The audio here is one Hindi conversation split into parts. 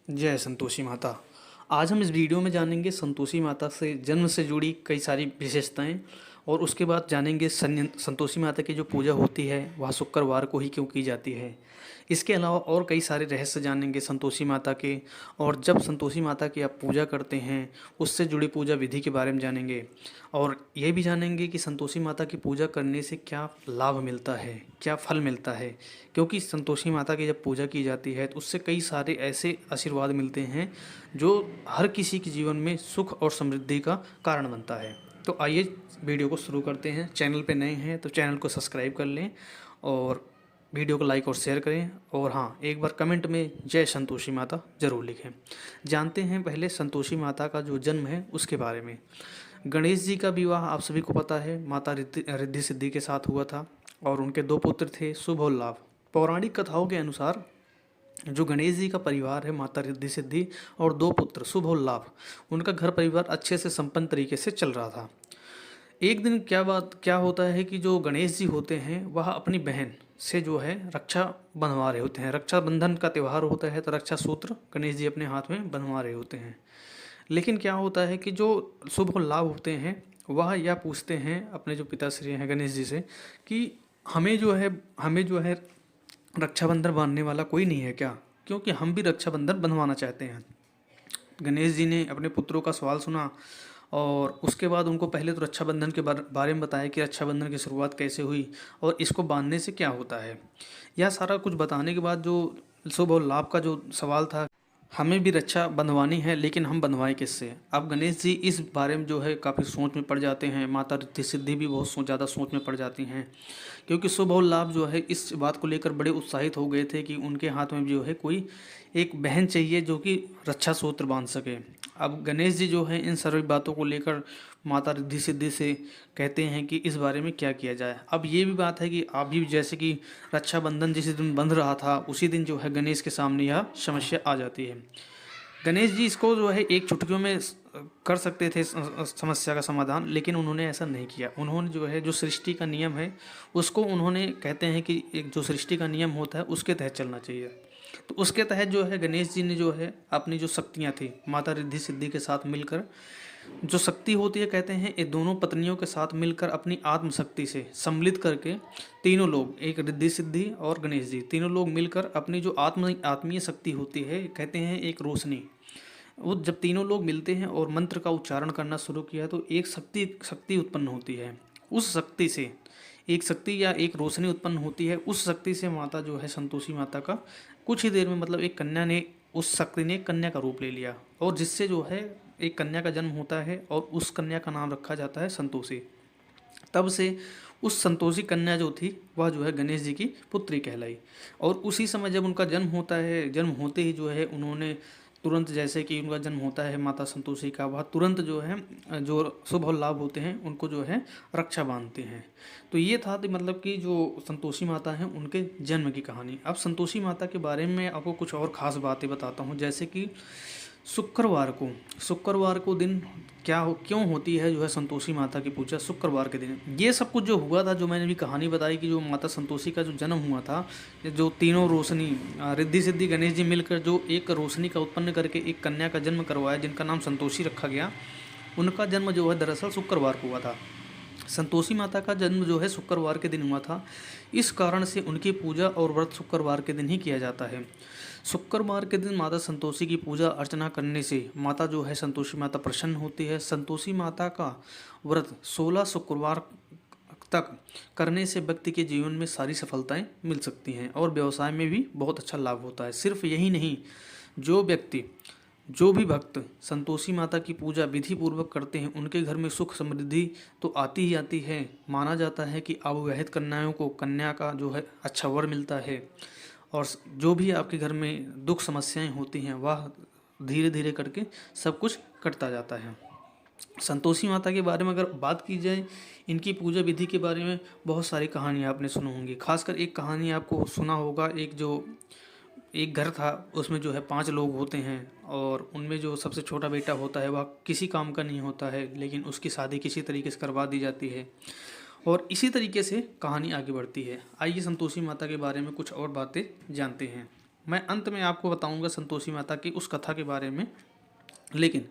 जय संतोषी माता। आज हम इस वीडियो में जानेंगे संतोषी माता से जन्म से जुड़ी कई सारी विशेषताएं और उसके बाद जानेंगे संतोषी माता की जो पूजा होती है वह शुक्रवार को ही क्यों की जाती है। इसके अलावा और कई सारे रहस्य जानेंगे संतोषी माता के। और जब संतोषी माता की आप पूजा करते हैं उससे जुड़ी पूजा विधि के बारे में जानेंगे। और ये भी जानेंगे कि संतोषी माता की पूजा करने से क्या लाभ मिलता है, क्या फल मिलता है। क्योंकि संतोषी माता की जब पूजा की जाती है तो उससे कई सारे ऐसे आशीर्वाद मिलते हैं जो हर किसी के जीवन में सुख और समृद्धि का कारण बनता है। तो आइए वीडियो को शुरू करते हैं। चैनल पे नए हैं तो चैनल को सब्सक्राइब कर लें और वीडियो को लाइक और शेयर करें। और हाँ, एक बार कमेंट में जय संतोषी माता ज़रूर लिखें। जानते हैं पहले संतोषी माता का जो जन्म है उसके बारे में। गणेश जी का विवाह आप सभी को पता है माता रिद्धि सिद्धि के साथ हुआ था और उनके दो पुत्र थे, शुभ और लाभ। पौराणिक कथाओं के अनुसार जो गणेश जी का परिवार है, माता रिद्धि सिद्धि और दो पुत्र शुभ और लाभ, उनका घर परिवार अच्छे से संपन्न तरीके से चल रहा था। एक दिन क्या होता है कि जो गणेश जी होते हैं वह अपनी बहन से जो है रक्षा बंधवा रहे होते हैं। रक्षाबंधन का त्यौहार होता है तो रक्षा सूत्र गणेश जी अपने हाथ में बंधवा रहे होते हैं। लेकिन क्या होता है कि जो शुभ और लाभ होते हैं वह यह पूछते हैं अपने जो पिताश्री हैं गणेश जी से कि हमें जो है रक्षाबंधन बांधने वाला कोई नहीं है क्या, क्योंकि हम भी रक्षाबंधन बंधवाना चाहते हैं। गणेश जी ने अपने पुत्रों का सवाल सुना और उसके बाद उनको पहले तो रक्षाबंधन के बारे में बताया कि रक्षाबंधन की शुरुआत कैसे हुई और इसको बांधने से क्या होता है। यह सारा कुछ बताने के बाद जो शुभ और लाभ का जो सवाल था, हमें भी रक्षा बंधवानी है लेकिन हम बंधवाएं किससे। अब गणेश जी इस बारे में जो है काफ़ी सोच में पड़ जाते हैं। माता रिद्धि सिद्धि भी बहुत ज़्यादा सोच में पड़ जाती हैं, क्योंकि शुभ और लाभ जो है इस बात को लेकर बड़े उत्साहित हो गए थे कि उनके हाथ में जो है कोई एक बहन चाहिए जो कि रक्षा सूत्र बांध सके। अब गणेश जी जो है इन सभी बातों को लेकर माता रिद्धि सिद्धि से कहते हैं कि इस बारे में क्या किया जाए। अब ये भी बात है कि अभी जैसे कि रक्षाबंधन जिस दिन बंध रहा था उसी दिन जो है गणेश के सामने यह समस्या आ जाती है। गणेश जी इसको जो है एक चुटकियों में कर सकते थे समस्या का समाधान, लेकिन उन्होंने ऐसा नहीं किया। उन्होंने जो है जो सृष्टि का नियम है उसको उन्होंने कहते हैं कि एक जो सृष्टि का नियम होता है उसके तहत चलना चाहिए। तो उसके तहत जो है गणेश जी ने जो है अपनी जो शक्तियाँ थी माता रिद्धि सिद्धि के साथ मिलकर, जो शक्ति होती है कहते हैं ये दोनों पत्नियों के साथ मिलकर अपनी आत्मशक्ति से सम्मिलित करके तीनों लोग, एक रिद्धि सिद्धि और गणेश जी, तीनों लोग मिलकर अपनी जो आत्मीय शक्ति होती है कहते हैं एक रोशनी, वो जब तीनों लोग मिलते हैं और मंत्र का उच्चारण करना शुरू किया तो एक शक्ति शक्ति उत्पन्न होती है। उस शक्ति से एक शक्ति या एक रोशनी उत्पन्न होती है। उस शक्ति से माता जो है संतोषी माता का कुछ ही देर में मतलब एक कन्या ने, उस शक्ति ने एक कन्या का रूप ले लिया और जिससे जो है एक कन्या का जन्म होता है और उस कन्या का नाम रखा जाता है संतोषी। तब से उस संतोषी कन्या जो थी वह जो है गणेश जी की पुत्री कहलाई। और उसी समय जब उनका जन्म होता है, जन्म होते ही जो है उन्होंने तुरंत, जैसे कि उनका जन्म होता है माता संतोषी का, वह तुरंत जो है जो शुभ और लाभ होते हैं उनको जो है रक्षा बांधते हैं। तो ये था कि मतलब कि जो संतोषी माता हैं उनके जन्म की कहानी। अब संतोषी माता के बारे में आपको कुछ और ख़ास बातें बताता हूँ। जैसे कि शुक्रवार को दिन क्यों होती है जो है संतोषी माता की पूजा शुक्रवार के दिन। ये सब कुछ जो हुआ था, जो मैंने भी कहानी बताई कि जो माता संतोषी का जो जन्म हुआ था, जो तीनों रोशनी रिद्धि सिद्धि गणेश जी मिलकर जो एक रोशनी का उत्पन्न करके एक कन्या का जन्म करवाया जिनका नाम संतोषी रखा गया, उनका जन्म जो है दरअसल शुक्रवार को हुआ था। संतोषी माता का जन्म जो है शुक्रवार के दिन हुआ था। इस कारण से उनकी पूजा और व्रत शुक्रवार के दिन ही किया जाता है। शुक्रवार के दिन माता संतोषी की पूजा अर्चना करने से माता जो है संतोषी माता प्रसन्न होती है। संतोषी माता का व्रत 16 शुक्रवार तक करने से व्यक्ति के जीवन में सारी सफलताएं मिल सकती हैं और व्यवसाय में भी बहुत अच्छा लाभ होता है। सिर्फ यही नहीं, जो भी भक्त संतोषी माता की पूजा विधि पूर्वक करते हैं उनके घर में सुख समृद्धि तो आती ही आती है। माना जाता है कि अविवाहित कन्याओं को कन्या का जो है अच्छा वर मिलता है और जो भी आपके घर में दुख समस्याएं होती हैं वह धीरे धीरे करके सब कुछ कटता जाता है। संतोषी माता के बारे में अगर बात की जाए, इनकी पूजा विधि के बारे में बहुत सारी कहानियाँ आपने सुनी होंगी। खासकर एक कहानी आपको सुना होगा, एक घर था उसमें जो है 5 लोग होते हैं और उनमें जो सबसे छोटा बेटा होता है वह किसी काम का नहीं होता है, लेकिन उसकी शादी किसी तरीके से करवा दी जाती है और इसी तरीके से कहानी आगे बढ़ती है। आइए संतोषी माता के बारे में कुछ और बातें जानते हैं। मैं अंत में आपको बताऊंगा संतोषी माता की उस कथा के बारे में। लेकिन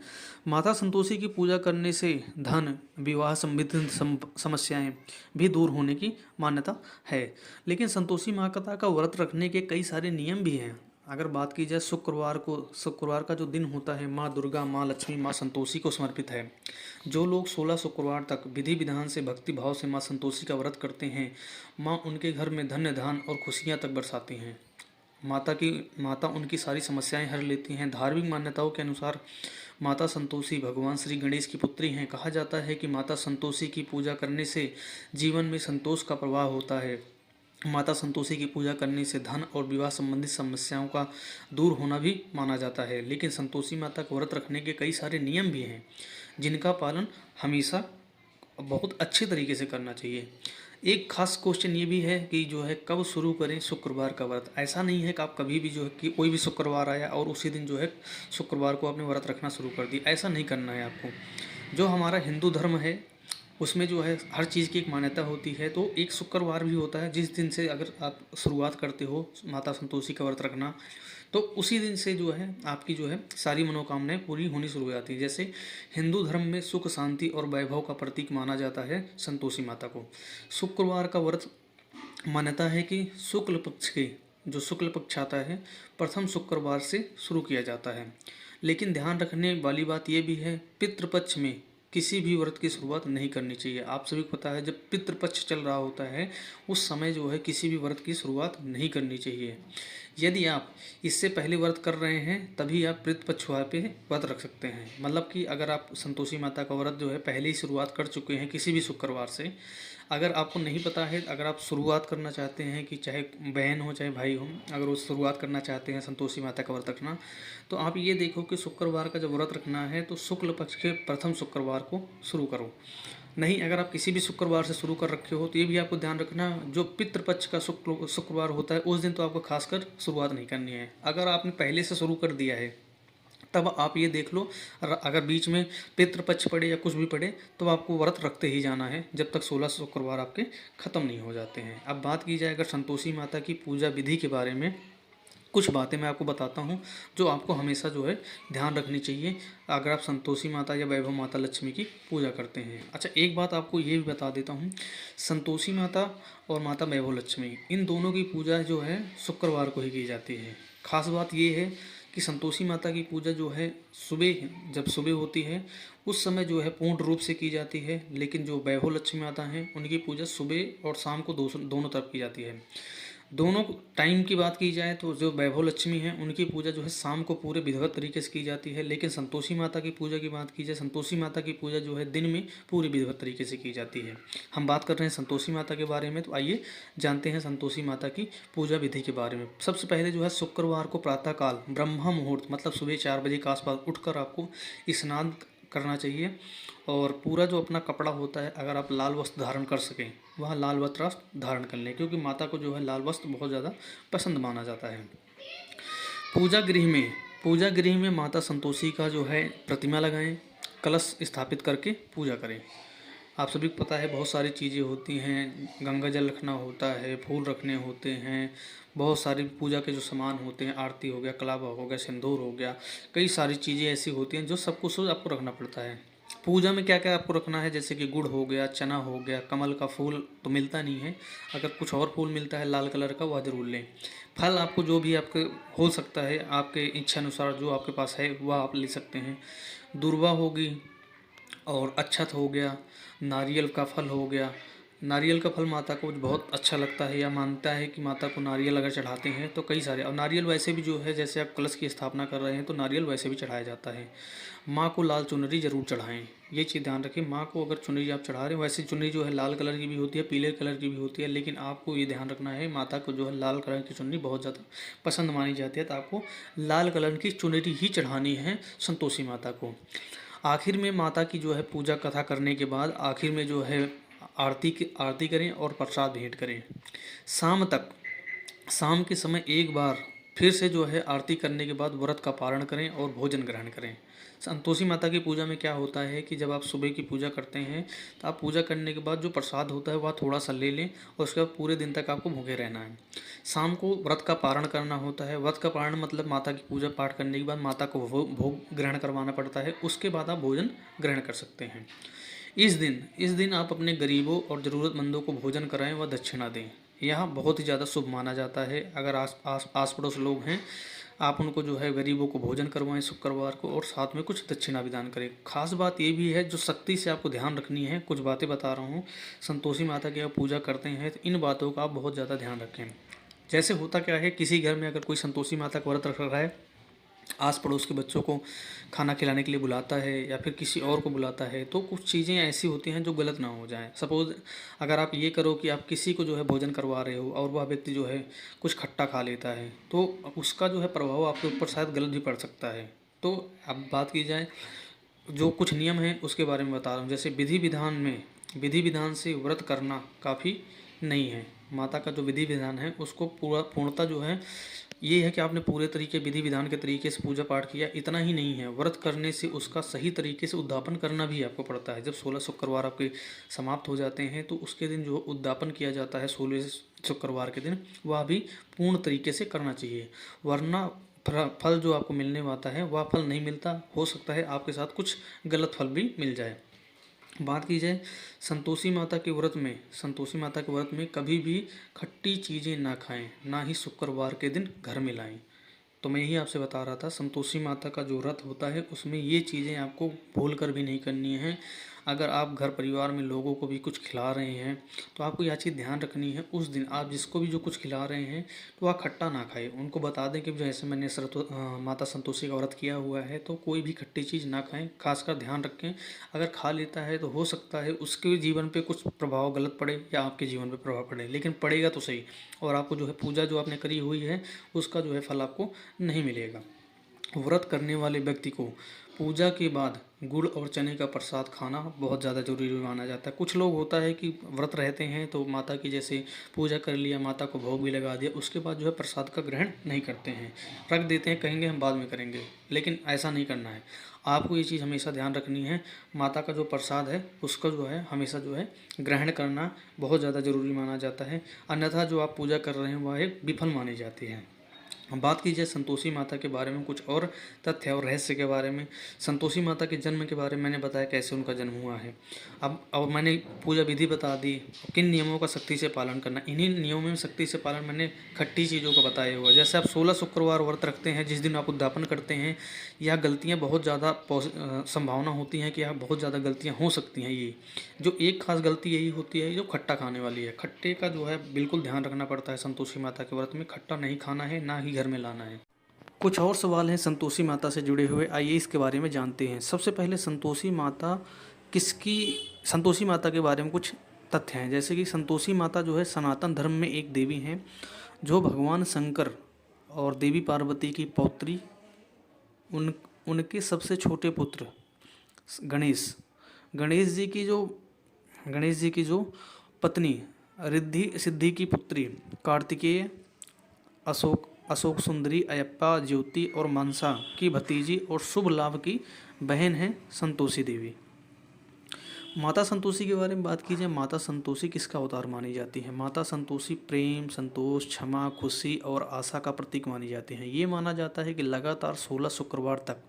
माता संतोषी की पूजा करने से धन, विवाह संबंधित समस्याएं भी दूर होने की मान्यता है। लेकिन संतोषी माता का व्रत रखने के कई सारे नियम भी हैं। अगर बात की जाए शुक्रवार का जो दिन होता है माँ दुर्गा, माँ लक्ष्मी, माँ संतोषी को समर्पित है। जो लोग 16 शुक्रवार तक विधि विधान से भक्ति भाव से माँ संतोषी का व्रत करते हैं, माँ उनके घर में धन्य धान और खुशियाँ तक बरसाती हैं। माता उनकी सारी समस्याएं हर लेती हैं। धार्मिक मान्यताओं के अनुसार माता संतोषी भगवान श्री गणेश की पुत्री हैं। कहा जाता है कि माता संतोषी की पूजा करने से जीवन में संतोष का प्रवाह होता है। माता संतोषी की पूजा करने से धन और विवाह संबंधित समस्याओं का दूर होना भी माना जाता है। लेकिन संतोषी माता को व्रत रखने के कई सारे नियम भी हैं जिनका पालन हमेशा बहुत अच्छे तरीके से करना चाहिए। एक खास क्वेश्चन ये भी है कि जो है कब शुरू करें शुक्रवार का व्रत। ऐसा नहीं है कि आप कभी भी जो है कि कोई भी शुक्रवार आया और उसी दिन जो है शुक्रवार को आपने व्रत रखना शुरू कर दिया, ऐसा नहीं करना है आपको। जो हमारा हिंदू धर्म है उसमें जो है हर चीज़ की एक मान्यता होती है। तो एक शुक्रवार भी होता है जिस दिन से अगर आप शुरुआत करते हो माता संतोषी का व्रत रखना, तो उसी दिन से जो है आपकी जो है सारी मनोकामनाएं पूरी होनी शुरू हो जाती है। जैसे हिंदू धर्म में सुख, शांति और वैभव का प्रतीक माना जाता है संतोषी माता को। शुक्रवार का व्रत मान्यता है कि शुक्ल पक्ष आता है प्रथम शुक्रवार से शुरू किया जाता है। लेकिन ध्यान रखने वाली बात यह भी है, पितृपक्ष में किसी भी व्रत की शुरुआत नहीं करनी चाहिए। आप सभी को पता है जब पितृपक्ष चल रहा होता है उस समय जो है किसी भी व्रत की शुरुआत नहीं करनी चाहिए। यदि आप इससे पहले व्रत कर रहे हैं तभी आप पितृपक्ष पे व्रत रख सकते हैं। मतलब कि अगर आप संतोषी माता का व्रत जो है पहले ही शुरुआत कर चुके हैं किसी भी शुक्रवार से, अगर आपको नहीं पता है, अगर आप शुरुआत करना चाहते हैं कि चाहे बहन हो चाहे भाई हो, अगर वो शुरुआत करना चाहते हैं संतोषी माता का व्रत रखना, तो आप ये देखो कि शुक्रवार का जब व्रत रखना है तो शुक्ल पक्ष के प्रथम शुक्रवार को शुरू करो। नहीं, अगर आप किसी भी शुक्रवार से शुरू कर रखे हो तो ये भी आपको ध्यान रखना, जो पितृपक्ष का शुक्रवार होता है उस दिन तो आपको खासकर शुरुआत नहीं करनी है। अगर आपने पहले से शुरू कर दिया है तब आप ये देख लो, अगर बीच में पितृपक्ष पड़े या कुछ भी पड़े तो आपको व्रत रखते ही जाना है जब तक 16 शुक्रवार आपके ख़त्म नहीं हो जाते हैं। अब बात की जाए अगर संतोषी माता की पूजा विधि के बारे में, कुछ बातें मैं आपको बताता हूँ जो आपको हमेशा जो है ध्यान रखनी चाहिए अगर आप संतोषी माता या वैभव माता लक्ष्मी की पूजा करते हैं। अच्छा, एक बात आपको ये भी बता देता हूँ, संतोषी माता और माता वैभव लक्ष्मी इन दोनों की पूजा जो है शुक्रवार को ही की जाती है। खास बात ये है कि संतोषी माता की पूजा जो है जब सुबह होती है उस समय जो है पूर्ण रूप से की जाती है। लेकिन जो वैभव लक्ष्मी माता हैं उनकी पूजा सुबह और शाम को दोनों तरफ की जाती है। दोनों टाइम की बात की जाए तो जो वैभव लक्ष्मी हैं उनकी पूजा जो है शाम को पूरे विधिवत तरीके से की जाती है। लेकिन संतोषी माता की पूजा की बात की जाए, संतोषी माता की पूजा जो है दिन में पूरी विधिवत तरीके से की जाती है। हम बात कर रहे हैं संतोषी माता के बारे में, तो आइए जानते हैं संतोषी माता की पूजा विधि के बारे में। सबसे पहले जो है शुक्रवार को प्रातःकाल ब्रह्म मुहूर्त मतलब सुबह 4 बजे के आसपास उठकर आपको स्नान करना चाहिए और पूरा जो अपना कपड़ा होता है, अगर आप लाल वस्त्र धारण कर सकें वह लाल वस्त्र धारण कर लें, क्योंकि माता को जो है लाल वस्त्र बहुत ज़्यादा पसंद माना जाता है। पूजा गृह में माता संतोषी का जो है प्रतिमा लगाएं, कलश स्थापित करके पूजा करें। आप सभी को पता है बहुत सारी चीज़ें होती हैं, गंगा जल रखना होता है, फूल रखने होते हैं, बहुत सारी पूजा के जो सामान होते हैं, आरती हो गया, कलावा हो गया, सिंदूर हो गया, कई सारी चीज़ें ऐसी होती हैं जो सब कुछ आपको रखना पड़ता है। पूजा में क्या क्या आपको रखना है, जैसे कि गुड़ हो गया, चना हो गया, कमल का फूल तो मिलता नहीं है, अगर कुछ और फूल मिलता है लाल कलर का वह ज़रूर लें। फल आपको जो भी आपके हो सकता है आपके इच्छा अनुसार जो आपके पास है वह आप ले सकते हैं। दूर्वा होगी और अक्षत हो गया, नारियल का फल हो गया। नारियल का फल माता को बहुत अच्छा लगता है, या मानता है कि माता को नारियल अगर चढ़ाते हैं तो कई सारे, और नारियल वैसे भी जो है जैसे आप कलश की स्थापना कर रहे हैं तो नारियल वैसे भी चढ़ाया जाता है। माँ को लाल चुनरी जरूर चढ़ाएं, ये चीज़ ध्यान रखें। माँ को अगर चुनरी आप चढ़ा रहे हैं, वैसे चुनरी जो है लाल कलर की भी होती है, पीले कलर की भी होती है, लेकिन आपको ये ध्यान रखना है माता को जो है लाल कलर की चुनरी बहुत ज़्यादा पसंद मानी जाती है, तो आपको लाल कलर की चुनरी ही चढ़ानी है संतोषी माता को। आखिर में माता की जो है पूजा कथा करने के बाद आखिर में जो है आरती करें और प्रसाद भेंट करें। शाम के समय एक बार फिर से जो है आरती करने के बाद व्रत का पारण करें और भोजन ग्रहण करें। संतोषी माता की पूजा में क्या होता है कि जब आप सुबह की पूजा करते हैं तो आप पूजा करने के बाद जो प्रसाद होता है वह थोड़ा सा ले लें और उसके बाद पूरे दिन तक आपको भूखे रहना है। शाम को व्रत का पारण करना होता है। व्रत का पारण मतलब माता की पूजा पाठ करने के बाद माता को भोग ग्रहण करवाना पड़ता है, उसके बाद आप भोजन ग्रहण कर सकते हैं। इस दिन आप अपने गरीबों और ज़रूरतमंदों को भोजन कराएं व दक्षिणा दें। यह बहुत ही ज़्यादा शुभ माना जाता है। अगर आस पड़ोस लोग हैं, आप उनको जो है गरीबों को भोजन करवाएं शुक्रवार को, और साथ में कुछ दक्षिणा भी दान करें। खास बात ये भी है जो सख्ती से आपको ध्यान रखनी है, कुछ बातें बता रहा हूँ। संतोषी माता की आप पूजा करते हैं तो इन बातों का आप बहुत ज़्यादा ध्यान रखें। जैसे होता क्या है, किसी घर में अगर कोई संतोषी माता का व्रत रख रहा है, आस पड़ोस के बच्चों को खाना खिलाने के लिए बुलाता है या फिर किसी और को बुलाता है, तो कुछ चीज़ें ऐसी होती हैं जो गलत ना हो जाएं। सपोज़ अगर आप ये करो कि आप किसी को जो है भोजन करवा रहे हो और वह व्यक्ति जो है कुछ खट्टा खा लेता है, तो उसका जो है प्रभाव आपके ऊपर शायद गलत भी पड़ सकता है। तो अब बात की जाए, जो कुछ नियम हैं उसके बारे में बता रहा हूँ। जैसे विधि विधान से व्रत करना काफ़ी नहीं है। माता का जो विधि विधान है उसको पूर्णता जो है ये है कि आपने पूरे तरीके विधि विधान के तरीके से पूजा पाठ किया, इतना ही नहीं है। व्रत करने से उसका सही तरीके से उद्यापन करना भी आपको पड़ता है। जब 16 शुक्रवार आपके समाप्त हो जाते हैं तो उसके दिन जो उद्यापन किया जाता है 16 शुक्रवार के दिन, वह भी पूर्ण तरीके से करना चाहिए, वरना फल जो आपको मिलने वाला है वह फल नहीं मिलता। हो सकता है आपके साथ कुछ गलत फल भी मिल जाए। बात की जाए संतोषी माता के व्रत में कभी भी खट्टी चीज़ें ना खाएं, ना ही शुक्रवार के दिन घर में लाएं। तो मैं यही आपसे बता रहा था, संतोषी माता का जो व्रत होता है उसमें ये चीज़ें आपको भूल कर भी नहीं करनी है। अगर आप घर परिवार में लोगों को भी कुछ खिला रहे हैं तो आपको यह चीज़ ध्यान रखनी है, उस दिन आप जिसको भी जो कुछ खिला रहे हैं तो वह खट्टा ना खाए। उनको बता दें कि जैसे मैंने माता संतोषी का व्रत किया हुआ है तो कोई भी खट्टी चीज़ ना खाएं। खासकर ध्यान रखें, अगर खा लेता है तो हो सकता है उसके जीवन पे कुछ प्रभाव गलत पड़े या आपके जीवन पे प्रभाव पड़े, लेकिन पड़ेगा तो सही, और आपको जो है पूजा जो आपने करी हुई है उसका जो है फल आपको नहीं मिलेगा। व्रत करने वाले व्यक्ति को पूजा के बाद गुड़ और चने का प्रसाद खाना बहुत ज़्यादा जरूरी माना जाता है। कुछ लोग होता है कि व्रत रहते हैं तो माता की जैसे पूजा कर लिया, माता को भोग भी लगा दिया, उसके बाद जो है प्रसाद का ग्रहण नहीं करते हैं, रख देते हैं, कहेंगे हम बाद में करेंगे, लेकिन ऐसा नहीं करना है। आपको ये चीज़ हमेशा ध्यान रखनी है, माता का जो प्रसाद है उसका जो है हमेशा जो है ग्रहण करना बहुत ज़्यादा ज़रूरी माना जाता है, अन्यथा जो आप पूजा कर रहे हैं वह एक विफल मानी जाती है। हम बात की जाए संतोषी माता के बारे में कुछ और तथ्य और रहस्य के बारे में। संतोषी माता के जन्म के बारे में मैंने बताया कैसे उनका जन्म हुआ है। अब मैंने पूजा विधि बता दी, किन नियमों का सख्ती से पालन करना। इन्हीं नियमों में सख्ती से पालन मैंने खट्टी चीज़ों का बताया हुआ। जैसे आप 16 शुक्रवार व्रत रखते हैं, जिस दिन आप उद्यापन करते हैं, यह गलतियाँ बहुत ज़्यादा संभावना होती हैं कि यहाँ बहुत ज़्यादा गलतियाँ हो सकती हैं। ये जो एक खास गलती यही होती है जो खट्टा खाने वाली है। खट्टे का जो है बिल्कुल ध्यान रखना पड़ता है संतोषी माता के व्रत में, खट्टा नहीं खाना है, ना ही घर में लाना है। कुछ और सवाल हैं संतोषी माता से जुड़े हुए, आइए इसके बारे में जानते हैं। सबसे पहले संतोषी माता के बारे में कुछ तथ्य हैं। जैसे कि संतोषी माता जो है सनातन धर्म में एक देवी हैं जो भगवान शंकर और देवी पार्वती की पौत्री, उनके सबसे छोटे पुत्र गणेश जी की जो पत्नी रिद्धि सिद्धि की पुत्री कार्तिकेय, अशोक सुंदरी, अयप्पा, ज्योति और मनसा की भतीजी और शुभ लाभ की बहन है संतोषी देवी। माता संतोषी के बारे में बात की जाए, माता संतोषी किसका अवतार मानी जाती है? माता संतोषी प्रेम, संतोष, क्षमा, खुशी और आशा का प्रतीक मानी जाती हैं। ये माना जाता है कि लगातार 16 शुक्रवार तक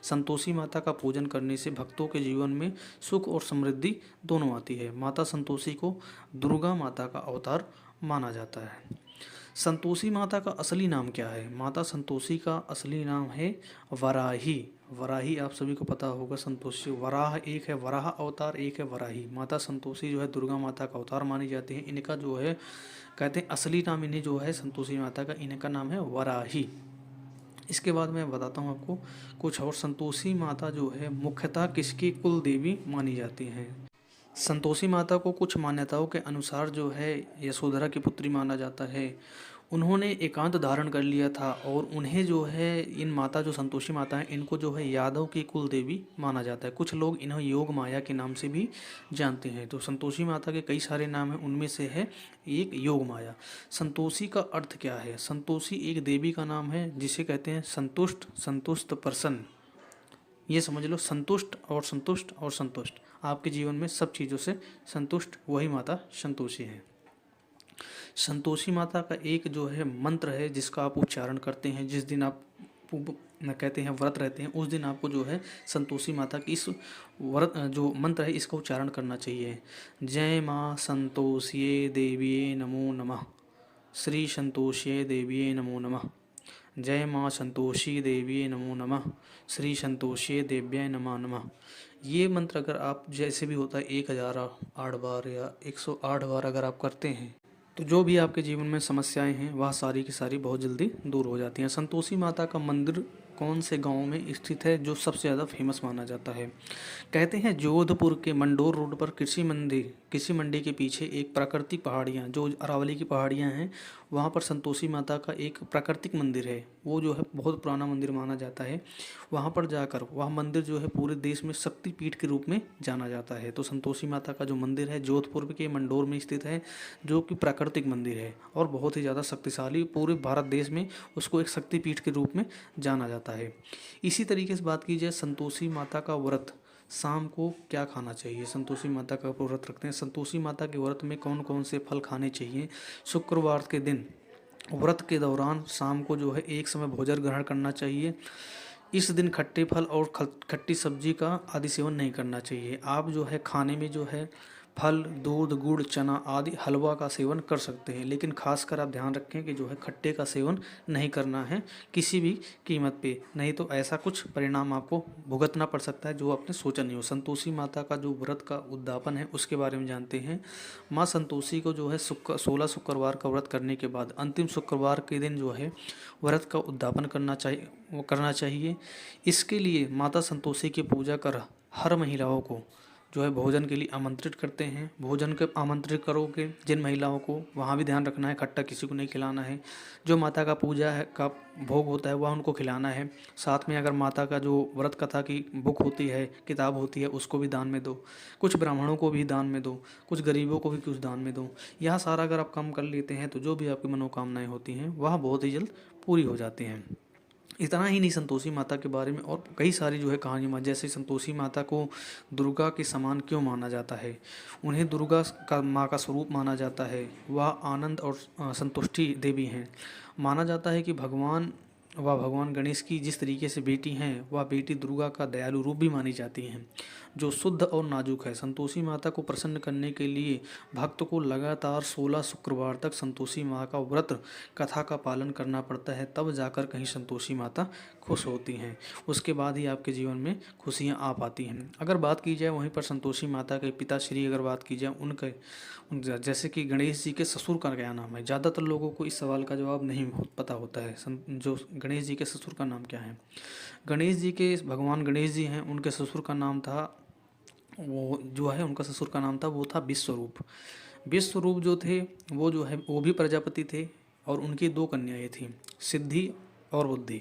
संतोषी माता का पूजन करने से भक्तों के जीवन में सुख और समृद्धि दोनों आती है। माता संतोषी को दुर्गा माता का अवतार माना जाता है। संतोषी माता का असली नाम क्या है? माता संतोषी का असली नाम है वराही। वराही आप सभी को पता होगा, संतोषी वराह एक है, वराह अवतार एक है वराही। माता संतोषी जो है दुर्गा माता का अवतार मानी जाती है। इनका जो है कहते हैं असली नाम, इन्हें जो है संतोषी माता का, इनका नाम है वराही। इसके बाद मैं बताता हूँ आपको कुछ और। संतोषी माता जो है मुख्यतः किसकी कुल देवी मानी जाती हैं? संतोषी माता को कुछ मान्यताओं के अनुसार जो है यशोधरा की पुत्री माना जाता है। उन्होंने एकांत धारण कर लिया था और उन्हें जो है इन माता जो संतोषी माता हैं इनको जो है यादव की कुल देवी माना जाता है। कुछ लोग इन्हें योग माया के नाम से भी जानते हैं। तो संतोषी माता के कई सारे नाम हैं, उनमें से है एक योग माया। संतोषी का अर्थ क्या है? संतोषी एक देवी का नाम है जिसे कहते हैं संतुष्ट, संतुष्ट, प्रसन्न। ये समझ लो, संतुष्ट और संतुष्ट और संतुष्ट, आपके जीवन में सब चीज़ों से संतुष्ट वही माता संतोषी है। संतोषी माता का एक जो है मंत्र है जिसका आप उच्चारण करते हैं जिस दिन आप कहते हैं व्रत रहते हैं, उस दिन आपको जो है संतोषी माता की इस व्रत जो मंत्र है इसका उच्चारण करना चाहिए। जय माँ संतोषिये देविये नमो नमः, श्री संतोषिये देविये नमो नमः, जय माँ संतोषी देविये नमो नमः, श्री संतोषिये देव्याय नमः नमः। ये मंत्र अगर आप जैसे भी होता है 1008 बार या 108 बार अगर आप करते हैं तो जो भी आपके जीवन में समस्याएं हैं वह सारी की सारी बहुत जल्दी दूर हो जाती हैं। संतोषी माता का मंदिर कौन से गांव में स्थित है जो सबसे ज़्यादा फेमस माना जाता है? कहते हैं जोधपुर के मंडोर रोड पर कृषि मंडी के पीछे एक प्राकृतिक पहाड़ियाँ जो अरावली की पहाड़ियाँ हैं, वहाँ पर संतोषी माता का एक प्राकृतिक मंदिर है। वो जो है बहुत पुराना मंदिर माना जाता है। वहाँ पर जाकर वह मंदिर जो है पूरे देश में शक्तिपीठ के रूप में जाना जाता है। तो संतोषी माता का जो मंदिर है जोधपुर के मंडोर में स्थित है, जो कि प्राकृतिक मंदिर है और बहुत ही ज़्यादा शक्तिशाली, पूरे भारत देश में उसको एक शक्तिपीठ के रूप में जाना जाता है। इसी तरीके से बात की जाए संतोषी माता का व्रत, शाम को क्या खाना चाहिए? संतोषी माता का व्रत रखते हैं, संतोषी माता के व्रत में कौन कौन से फल खाने चाहिए? शुक्रवार के दिन व्रत के दौरान शाम को जो है एक समय भोजन ग्रहण करना चाहिए। इस दिन खट्टे फल और खट्टी सब्जी का आदि सेवन नहीं करना चाहिए। आप जो है खाने में जो है फल, दूध, गुड़, चना आदि हलवा का सेवन कर सकते हैं, लेकिन खासकर आप ध्यान रखें कि जो है खट्टे का सेवन नहीं करना है किसी भी कीमत पे, नहीं तो ऐसा कुछ परिणाम आपको भुगतना पड़ सकता है जो आपने सोचा नहीं हो। संतोषी माता का जो व्रत का उद्यापन है उसके बारे में जानते हैं। माँ संतोषी को जो है 16 शुक्रवार का व्रत करने के बाद अंतिम शुक्रवार के दिन जो है व्रत का उद्यापन करना चाहिए। इसके लिए माता संतोषी की पूजा कर हर महिलाओं को जो है भोजन के लिए आमंत्रित करते हैं। भोजन के आमंत्रित करोगे जिन महिलाओं को, वहाँ भी ध्यान रखना है खट्टा किसी को नहीं खिलाना है। जो माता का पूजा है का भोग होता है वह उनको खिलाना है। साथ में अगर माता का जो व्रत कथा की बुक होती है, किताब होती है, उसको भी दान में दो। कुछ ब्राह्मणों को भी दान में दो, कुछ गरीबों को भी कुछ दान में दो। यह सारा अगर आप काम कर लेते हैं तो जो भी आपकी मनोकामनाएँ होती हैं वह बहुत ही जल्द पूरी हो जाती हैं। इतना ही नहीं, संतोषी माता के बारे में और कई सारी जो है कहानी, जैसे संतोषी माता को दुर्गा के समान क्यों माना जाता है? उन्हें दुर्गा का माँ का स्वरूप माना जाता है। वह आनंद और संतुष्टि देवी हैं। माना जाता है कि भगवान गणेश की जिस तरीके से बेटी हैं, वह बेटी दुर्गा का दयालु रूप भी मानी जाती हैं जो शुद्ध और नाजुक है। संतोषी माता को प्रसन्न करने के लिए भक्त को लगातार 16 शुक्रवार तक संतोषी माँ का व्रत कथा का पालन करना पड़ता है, तब जाकर कहीं संतोषी माता खुश होती हैं। उसके बाद ही आपके जीवन में खुशियाँ आ पाती हैं। अगर बात की जाए वहीं पर संतोषी माता के पिता श्री अगर बात की जाए उनके, जैसे कि गणेश जी के ससुर का क्या नाम है? ज़्यादातर लोगों को इस सवाल का जवाब नहीं पता होता है। जो गणेश जी के ससुर का नाम क्या है? गणेश जी के भगवान गणेश जी हैं, उनके ससुर का नाम था, वो जो है उनका ससुर का नाम था, वो था विश्वरूप। विश्वरूप जो थे वो जो है वो भी प्रजापति थे और उनकी 2 कन्याएं थीं, सिद्धि और बुद्धि।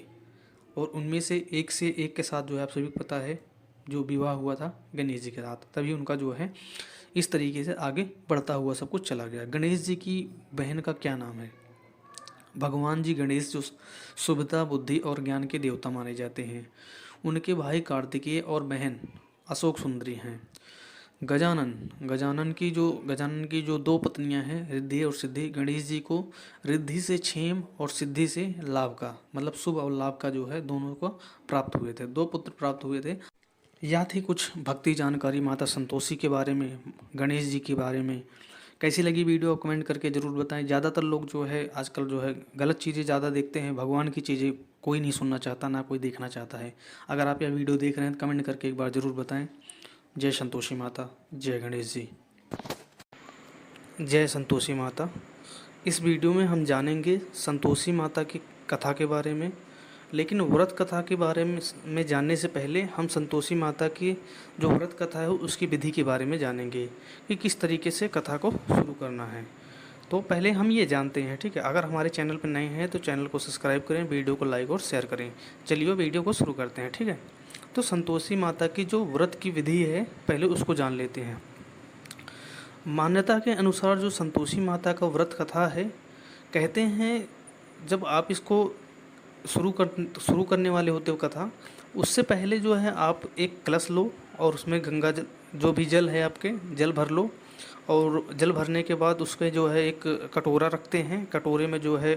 और उनमें से एक के साथ जो है आप सभी को पता है जो विवाह हुआ था गणेश जी के साथ, तभी उनका जो है इस तरीके से आगे बढ़ता हुआ सब कुछ चला गया। गणेश जी की बहन का क्या नाम है? भगवान जी गणेश जो शुभता, बुद्धि और ज्ञान के देवता माने जाते हैं। उनके भाई कार्तिकेय और बहन अशोक सुंदरी हैं। गजानन की जो 2 पत्नियां हैं, रिद्धि और सिद्धि, गणेश जी को रिद्धि से क्षेम और सिद्धि से लाभ का, मतलब शुभ और लाभ का जो है दोनों को प्राप्त हुए थे। 2 पुत्र प्राप्त हुए थे। यह थी कुछ भक्ति जानकारी माता संतोषी के बारे में, गणेश जी के बारे में। कैसी लगी वीडियो कमेंट करके ज़रूर बताएं। ज़्यादातर लोग जो है आजकल जो है गलत चीज़ें ज़्यादा देखते हैं, भगवान की चीज़ें कोई नहीं सुनना चाहता, ना कोई देखना चाहता है। अगर आप यह वीडियो देख रहे हैं तो कमेंट करके एक बार ज़रूर बताएं। जय संतोषी माता, जय गणेश जी, जय संतोषी माता। इस वीडियो में हम जानेंगे संतोषी माता की कथा के बारे में, लेकिन व्रत कथा के बारे में जानने से पहले हम संतोषी माता की जो व्रत कथा है उसकी विधि के बारे में जानेंगे कि किस तरीके से कथा को शुरू करना है। तो पहले हम ये जानते हैं, ठीक है। अगर हमारे चैनल पर नए हैं तो चैनल को सब्सक्राइब करें, वीडियो को लाइक और शेयर करें। चलिए वीडियो को शुरू करते हैं, ठीक है। तो संतोषी माता की जो व्रत की विधि है पहले उसको जान लेते हैं। मान्यता के अनुसार जो संतोषी माता का व्रत कथा है, कहते हैं जब आप इसको शुरू करने वाले होते हो कथा, उससे पहले जो है आप एक कलश लो और उसमें गंगा जल, जो भी जल है आपके, जल भर लो। और जल भरने के बाद उसके जो है एक कटोरा रखते हैं, कटोरे में जो है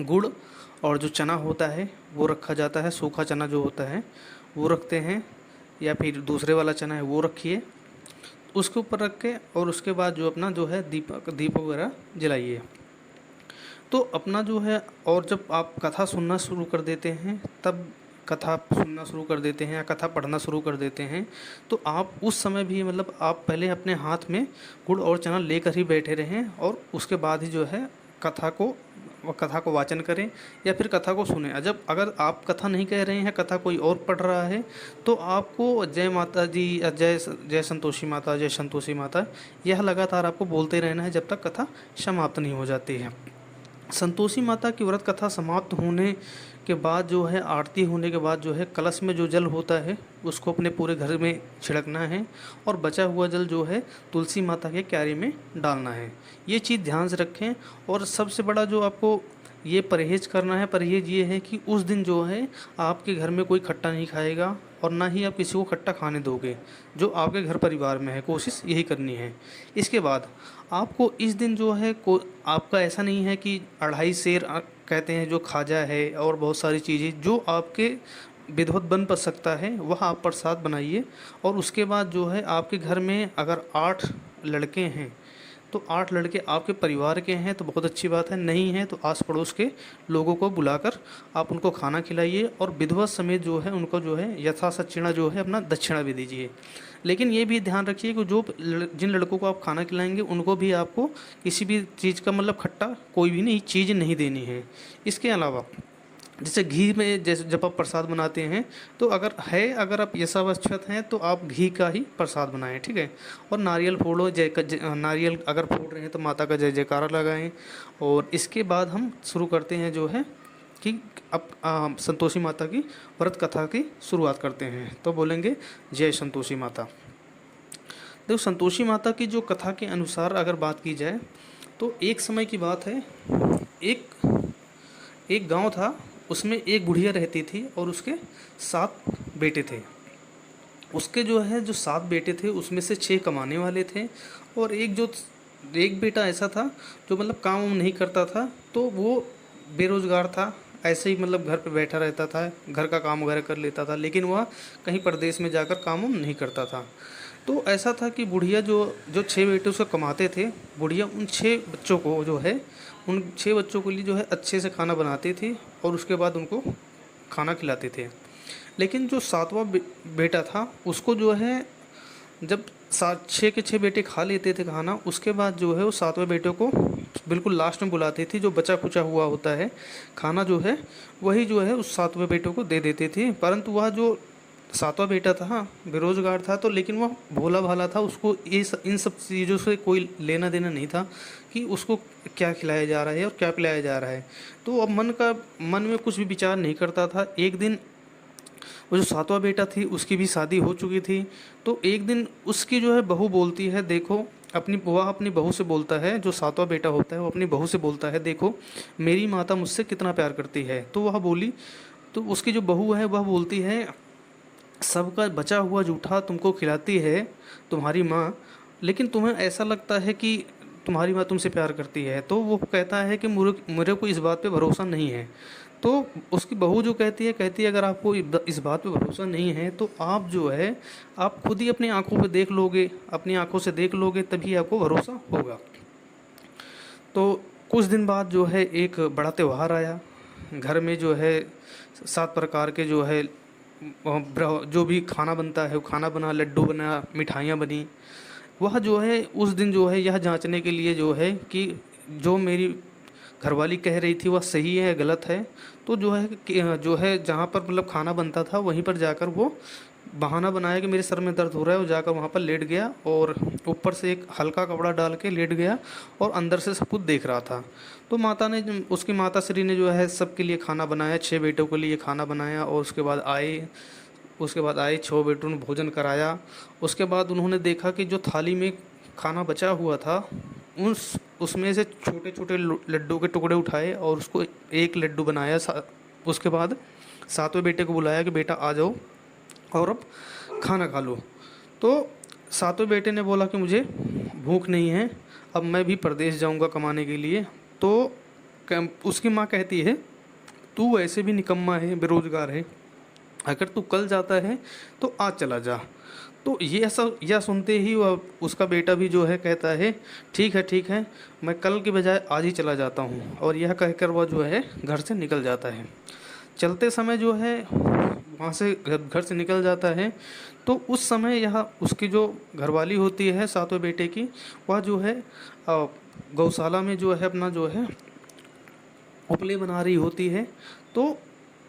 गुड़ और जो चना होता है वो रखा जाता है, सूखा चना जो होता है वो रखते हैं, या फिर दूसरे वाला चना है वो रखिए, उसके ऊपर रख के। और उसके बाद जो अपना जो है दीप वगैरह जलाइए। तो अपना जो है, और जब आप कथा सुनना शुरू कर देते हैं, तब कथा सुनना शुरू कर देते हैं या कथा पढ़ना शुरू कर देते हैं, तो आप उस समय भी मतलब आप पहले अपने हाथ में गुड़ और चना लेकर ही बैठे रहें और उसके बाद ही जो है कथा को वाचन करें या फिर कथा को सुने। जब अगर आप कथा नहीं कह रहे हैं, कथा कोई और पढ़ रहा है, तो आपको जय माता दी, जय संतोषी माता, जय संतोषी माता, यह लगातार आपको बोलते रहना है जब तक कथा समाप्त नहीं हो जाती है। संतोषी माता की व्रत कथा समाप्त होने के बाद जो है, आरती होने के बाद जो है, कलश में जो जल होता है उसको अपने पूरे घर में छिड़कना है और बचा हुआ जल जो है तुलसी माता के क्यारी में डालना है। ये चीज़ ध्यान से रखें। और सबसे बड़ा जो आपको ये परहेज़ करना है, परहेज़ ये है कि उस दिन जो है आपके घर में कोई खट्टा नहीं खाएगा और ना ही आप किसी को खट्टा खाने दोगे जो आपके घर परिवार में है। कोशिश यही करनी है। इसके बाद आपको इस दिन जो है आपका ऐसा नहीं है कि 2.5 सेर कहते हैं जो खाजा है और बहुत सारी चीज़ें जो आपके विधिवत बन पड़ सकता है, वह आप प्रसाद बनाइए। और उसके बाद जो है आपके घर में अगर 8 लड़के हैं तो 8 लड़के आपके परिवार के हैं तो बहुत अच्छी बात है, नहीं है तो आस पड़ोस के लोगों को बुलाकर आप उनको खाना खिलाइए और विधिवत समेत जो है उनको जो है यथा सच्चिणा जो है अपना दक्षिणा भी दीजिए। लेकिन ये भी ध्यान रखिए कि जिन लड़कों को आप खाना खिलाएंगे उनको भी आपको किसी भी चीज़ का मतलब खट्टा कोई भी नहीं चीज़ नहीं देनी है। इसके अलावा जैसे घी में, जैसे जब आप प्रसाद बनाते हैं तो अगर आप यथावस्थित हैं तो आप घी का ही प्रसाद बनाएं, ठीक है। और नारियल फोड़ो, नारियल अगर फोड़ रहे हैं तो माता का जय जयकारा लगाएं। और इसके बाद हम शुरू करते हैं जो है कि अब संतोषी माता की व्रत कथा की शुरुआत करते हैं। तो बोलेंगे जय संतोषी माता। देखो, संतोषी माता की जो कथा के अनुसार अगर बात की जाए तो एक समय की बात है, एक गांव था, उसमें एक बुढ़िया रहती थी और उसके 7 बेटे थे। उसके जो है जो 7 बेटे थे उसमें से 6 कमाने वाले थे और एक बेटा ऐसा था जो मतलब काम नहीं करता था, तो वो बेरोज़गार था, ऐसे ही मतलब घर पे बैठा रहता था, घर का काम वगैरह कर लेता था, लेकिन वह कहीं प्रदेश में जाकर काम नहीं करता था। तो ऐसा था कि बुढ़िया जो 6 बेटे उसको कमाते थे, बुढ़िया उन 6 बच्चों को जो है, उन 6 बच्चों के लिए जो है अच्छे से खाना बनाती थी और उसके बाद उनको खाना खिलाते थे। लेकिन जो 7वां बेटा था उसको जो है जब 6 के 6 बेटे खा लेते थे खाना, उसके बाद जो है वो 7वें बेटे को बिल्कुल लास्ट में बुलाती थी, जो बचा खुचा हुआ होता है खाना जो है वही जो है उस 7वें बेटे को दे देते थे। परंतु वह जो 7वां बेटा था बेरोज़गार था, तो लेकिन वह भोला भाला था, उसको इन सब चीज़ों से कोई लेना देना नहीं था कि उसको क्या खिलाया जा रहा है और क्या पिलाया जा रहा है। तो अब मन में कुछ भी विचार नहीं करता था। एक दिन वो जो 7वां बेटा थी उसकी भी शादी हो चुकी थी, तो एक दिन उसकी जो है बहू बोलती है, देखो वह अपनी बहू से बोलता है, जो 7वां बेटा होता है वो अपनी बहू से बोलता है, देखो मेरी माता मुझसे कितना प्यार करती है। तो वह बोली, तो उसकी जो बहू है वह बोलती है, सबका बचा हुआ जूठा तुमको खिलाती है तुम्हारी माँ, लेकिन तुम्हें ऐसा लगता है कि तुम्हारी माँ तुमसे प्यार करती है। तो वो कहता है कि मेरे को इस बात पे भरोसा नहीं है। तो उसकी बहू जो कहती है अगर आपको इस बात पे भरोसा नहीं है तो आप जो है आप खुद ही अपनी आंखों पे देख लोगे, अपनी आंखों से देख लोगे, तभी आपको भरोसा होगा। तो कुछ दिन बाद जो है एक बड़ा त्यौहार आया। घर में जो है 7 प्रकार के जो है जो भी खाना बनता है वो खाना बना, लड्डू बना, मिठाइयाँ बनी। वह जो है उस दिन जो है यह जांचने के लिए जो है कि जो मेरी घरवाली कह रही थी वह सही है गलत है, तो जो है जहाँ पर मतलब खाना बनता था वहीं पर जाकर वो बहाना बनाया कि मेरे सर में दर्द हो रहा है, और जाकर वहाँ पर लेट गया और ऊपर से एक हल्का कपड़ा डाल के लेट गया और अंदर से सब कुछ देख रहा था। तो माता ने, उसकी माता श्री ने जो है सबके लिए खाना बनाया, 6 बेटों के लिए खाना बनाया, और उसके बाद आए 6 बेटों ने भोजन कराया। उसके बाद उन्होंने देखा कि जो थाली में खाना बचा हुआ था, उसमें से छोटे छोटे लड्डू के टुकड़े उठाए और उसको एक लड्डू बनाया। उसके बाद 7वें बेटे को बुलाया कि बेटा आ जाओ और अब खाना खा लो। तो 7वें बेटे ने बोला कि मुझे भूख नहीं है, अब मैं भी परदेश जाऊंगा कमाने के लिए। तो उसकी माँ कहती है, तू वैसे भी निकम्मा है, बेरोजगार है, अगर तू कल जाता है तो आज चला जा। तो ये ऐसा, यह सुनते ही वह, उसका बेटा भी जो है कहता है, ठीक है, मैं कल के बजाय आज ही चला जाता हूँ। और यह कहकर वह जो है घर से निकल जाता है। चलते समय जो है वहाँ से घर से निकल जाता है। तो उस समय यह उसकी जो घरवाली होती है 7वें बेटे की, वह जो है गौशाला में जो है अपना जो है उपले बना रही होती है। तो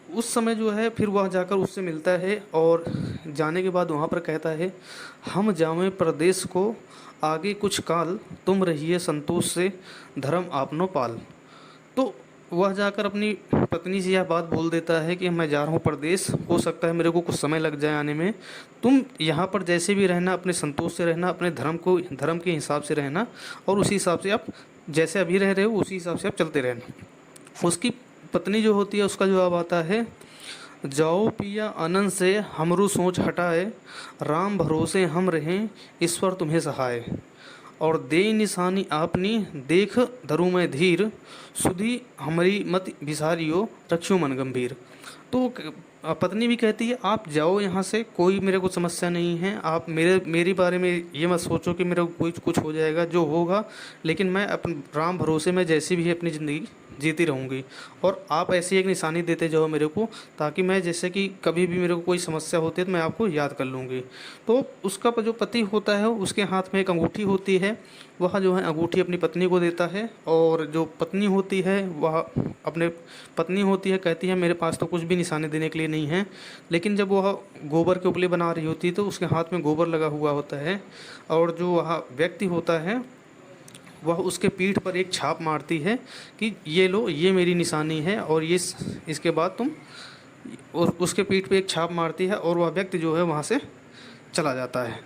उस समय जो है फिर वह जाकर उससे मिलता है, और जाने के बाद वहाँ पर कहता है, हम जावें प्रदेश को, आगे कुछ काल, तुम रहिए संतोष से, धर्म आपनो पाल। तो वह जाकर अपनी पत्नी से यह बात बोल देता है कि मैं जा रहा हूँ प्रदेश, हो सकता है मेरे को कुछ समय लग जाए आने में, तुम यहाँ पर जैसे भी रहना, अपने संतोष से रहना, अपने धर्म के हिसाब से रहना, और उसी हिसाब से आप जैसे अभी रह रहे हो उसी हिसाब से आप चलते रहना। उसकी पत्नी जो होती है उसका जवाब आता है, जाओ पिया अनंत से हमरू सोच हटाए, राम भरोसे हम रहें, ईश्वर तुम्हें सहाय, और दे निशानी आपनी, देख धरु में धीर, सुधी हमारी मत विसारियो, रक्षो मन गंभीर। तो पत्नी भी कहती है, आप जाओ यहाँ से, कोई मेरे को समस्या नहीं है, आप मेरी बारे में ये मत सोचो कि मेरे को कुछ हो जाएगा, जो होगा, लेकिन मैं अपने राम भरोसे में जैसी भी है अपनी ज़िंदगी जीती रहूँगी, और आप ऐसी एक निशानी देते जाओ मेरे को, ताकि मैं जैसे कि कभी भी मेरे को कोई समस्या होती है तो मैं आपको याद कर लूँगी। तो उसका जो पति होता है उसके हाथ में एक अंगूठी होती है, वह जो है अंगूठी अपनी पत्नी को देता है, और जो पत्नी होती है वह अपने पत्नी होती है कहती है, मेरे पास तो कुछ भी निशानी देने के लिए नहीं है। लेकिन जब वह गोबर के उपले बना रही होती है तो उसके हाथ में गोबर लगा हुआ होता है, और जो वह व्यक्ति होता है वह उसके पीठ पर एक छाप मारती है कि ये लो, ये मेरी निशानी है, और ये इसके बाद तुम, और उसके पीठ पे एक छाप मारती है, और वह व्यक्ति जो है वहाँ से चला जाता है।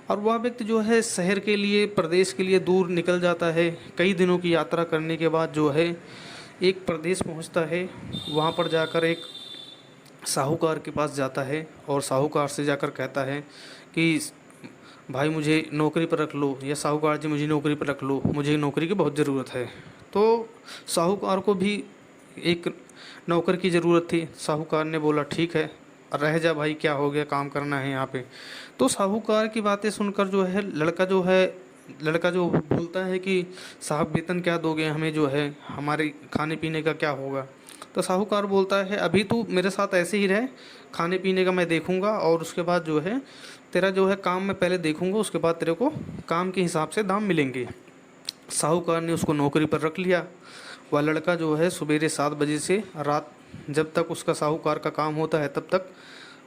और वह व्यक्ति जो है शहर के लिए, प्रदेश के लिए दूर निकल जाता है। कई दिनों की यात्रा करने के बाद जो है एक प्रदेश पहुँचता है। वहाँ पर जाकर एक साहूकार के पास जाता है, और साहूकार से जाकर कहता है कि भाई मुझे नौकरी पर रख लो, या साहूकार जी मुझे नौकरी पर रख लो, मुझे नौकरी की बहुत ज़रूरत है। तो साहूकार को भी एक नौकर की ज़रूरत थी। साहूकार ने बोला, ठीक है, रह जा भाई, क्या हो गया, काम करना है यहाँ पे। तो साहूकार की बातें सुनकर जो है लड़का जो बोलता है कि साहब वेतन क्या दोगे हमें, जो है हमारे खाने पीने का क्या होगा। तो साहूकार बोलता है, अभी तू मेरे साथ ऐसे ही रहे, खाने पीने का मैं देखूंगा, और उसके बाद जो है तेरा जो है काम मैं पहले देखूंगा, उसके बाद तेरे को काम के हिसाब से दाम मिलेंगे। साहूकार ने उसको नौकरी पर रख लिया। वह लड़का जो है सवेरे 7 बजे से रात जब तक उसका साहूकार का काम होता है तब तक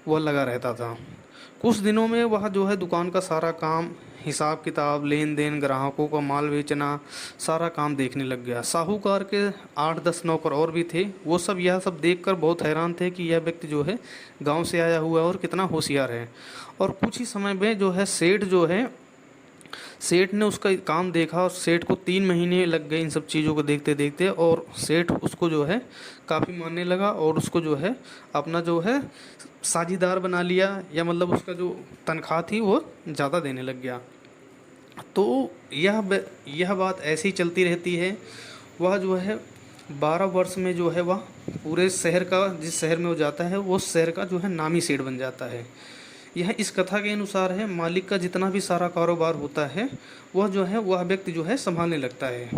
वह लगा रहता था। कुछ दिनों में वह जो है दुकान का सारा काम, हिसाब किताब, लेन देन, ग्राहकों का माल बेचना, सारा काम देखने लग गया। साहूकार के 8-10 नौकर और भी थे। वो सब यह सब देखकर बहुत हैरान थे कि यह व्यक्ति जो है गांव से आया हुआ है और कितना होशियार है। और कुछ ही समय में जो है सेठ ने उसका काम देखा, और सेठ को 3 महीने लग गए इन सब चीज़ों को देखते देखते, और सेठ उसको जो है काफ़ी मानने लगा, और उसको जो है अपना जो है साझीदार बना लिया, या मतलब उसका जो तनख्वाह थी वो ज़्यादा देने लग गया। तो यह बात ऐसी ही चलती रहती है। वह जो है 12 वर्ष में जो है वह पूरे शहर का, जिस शहर में वो जाता है वो शहर का जो है नामी सेठ बन जाता है। यह इस कथा के अनुसार है। मालिक का जितना भी सारा कारोबार होता है वह जो है वह व्यक्ति जो है संभालने लगता है,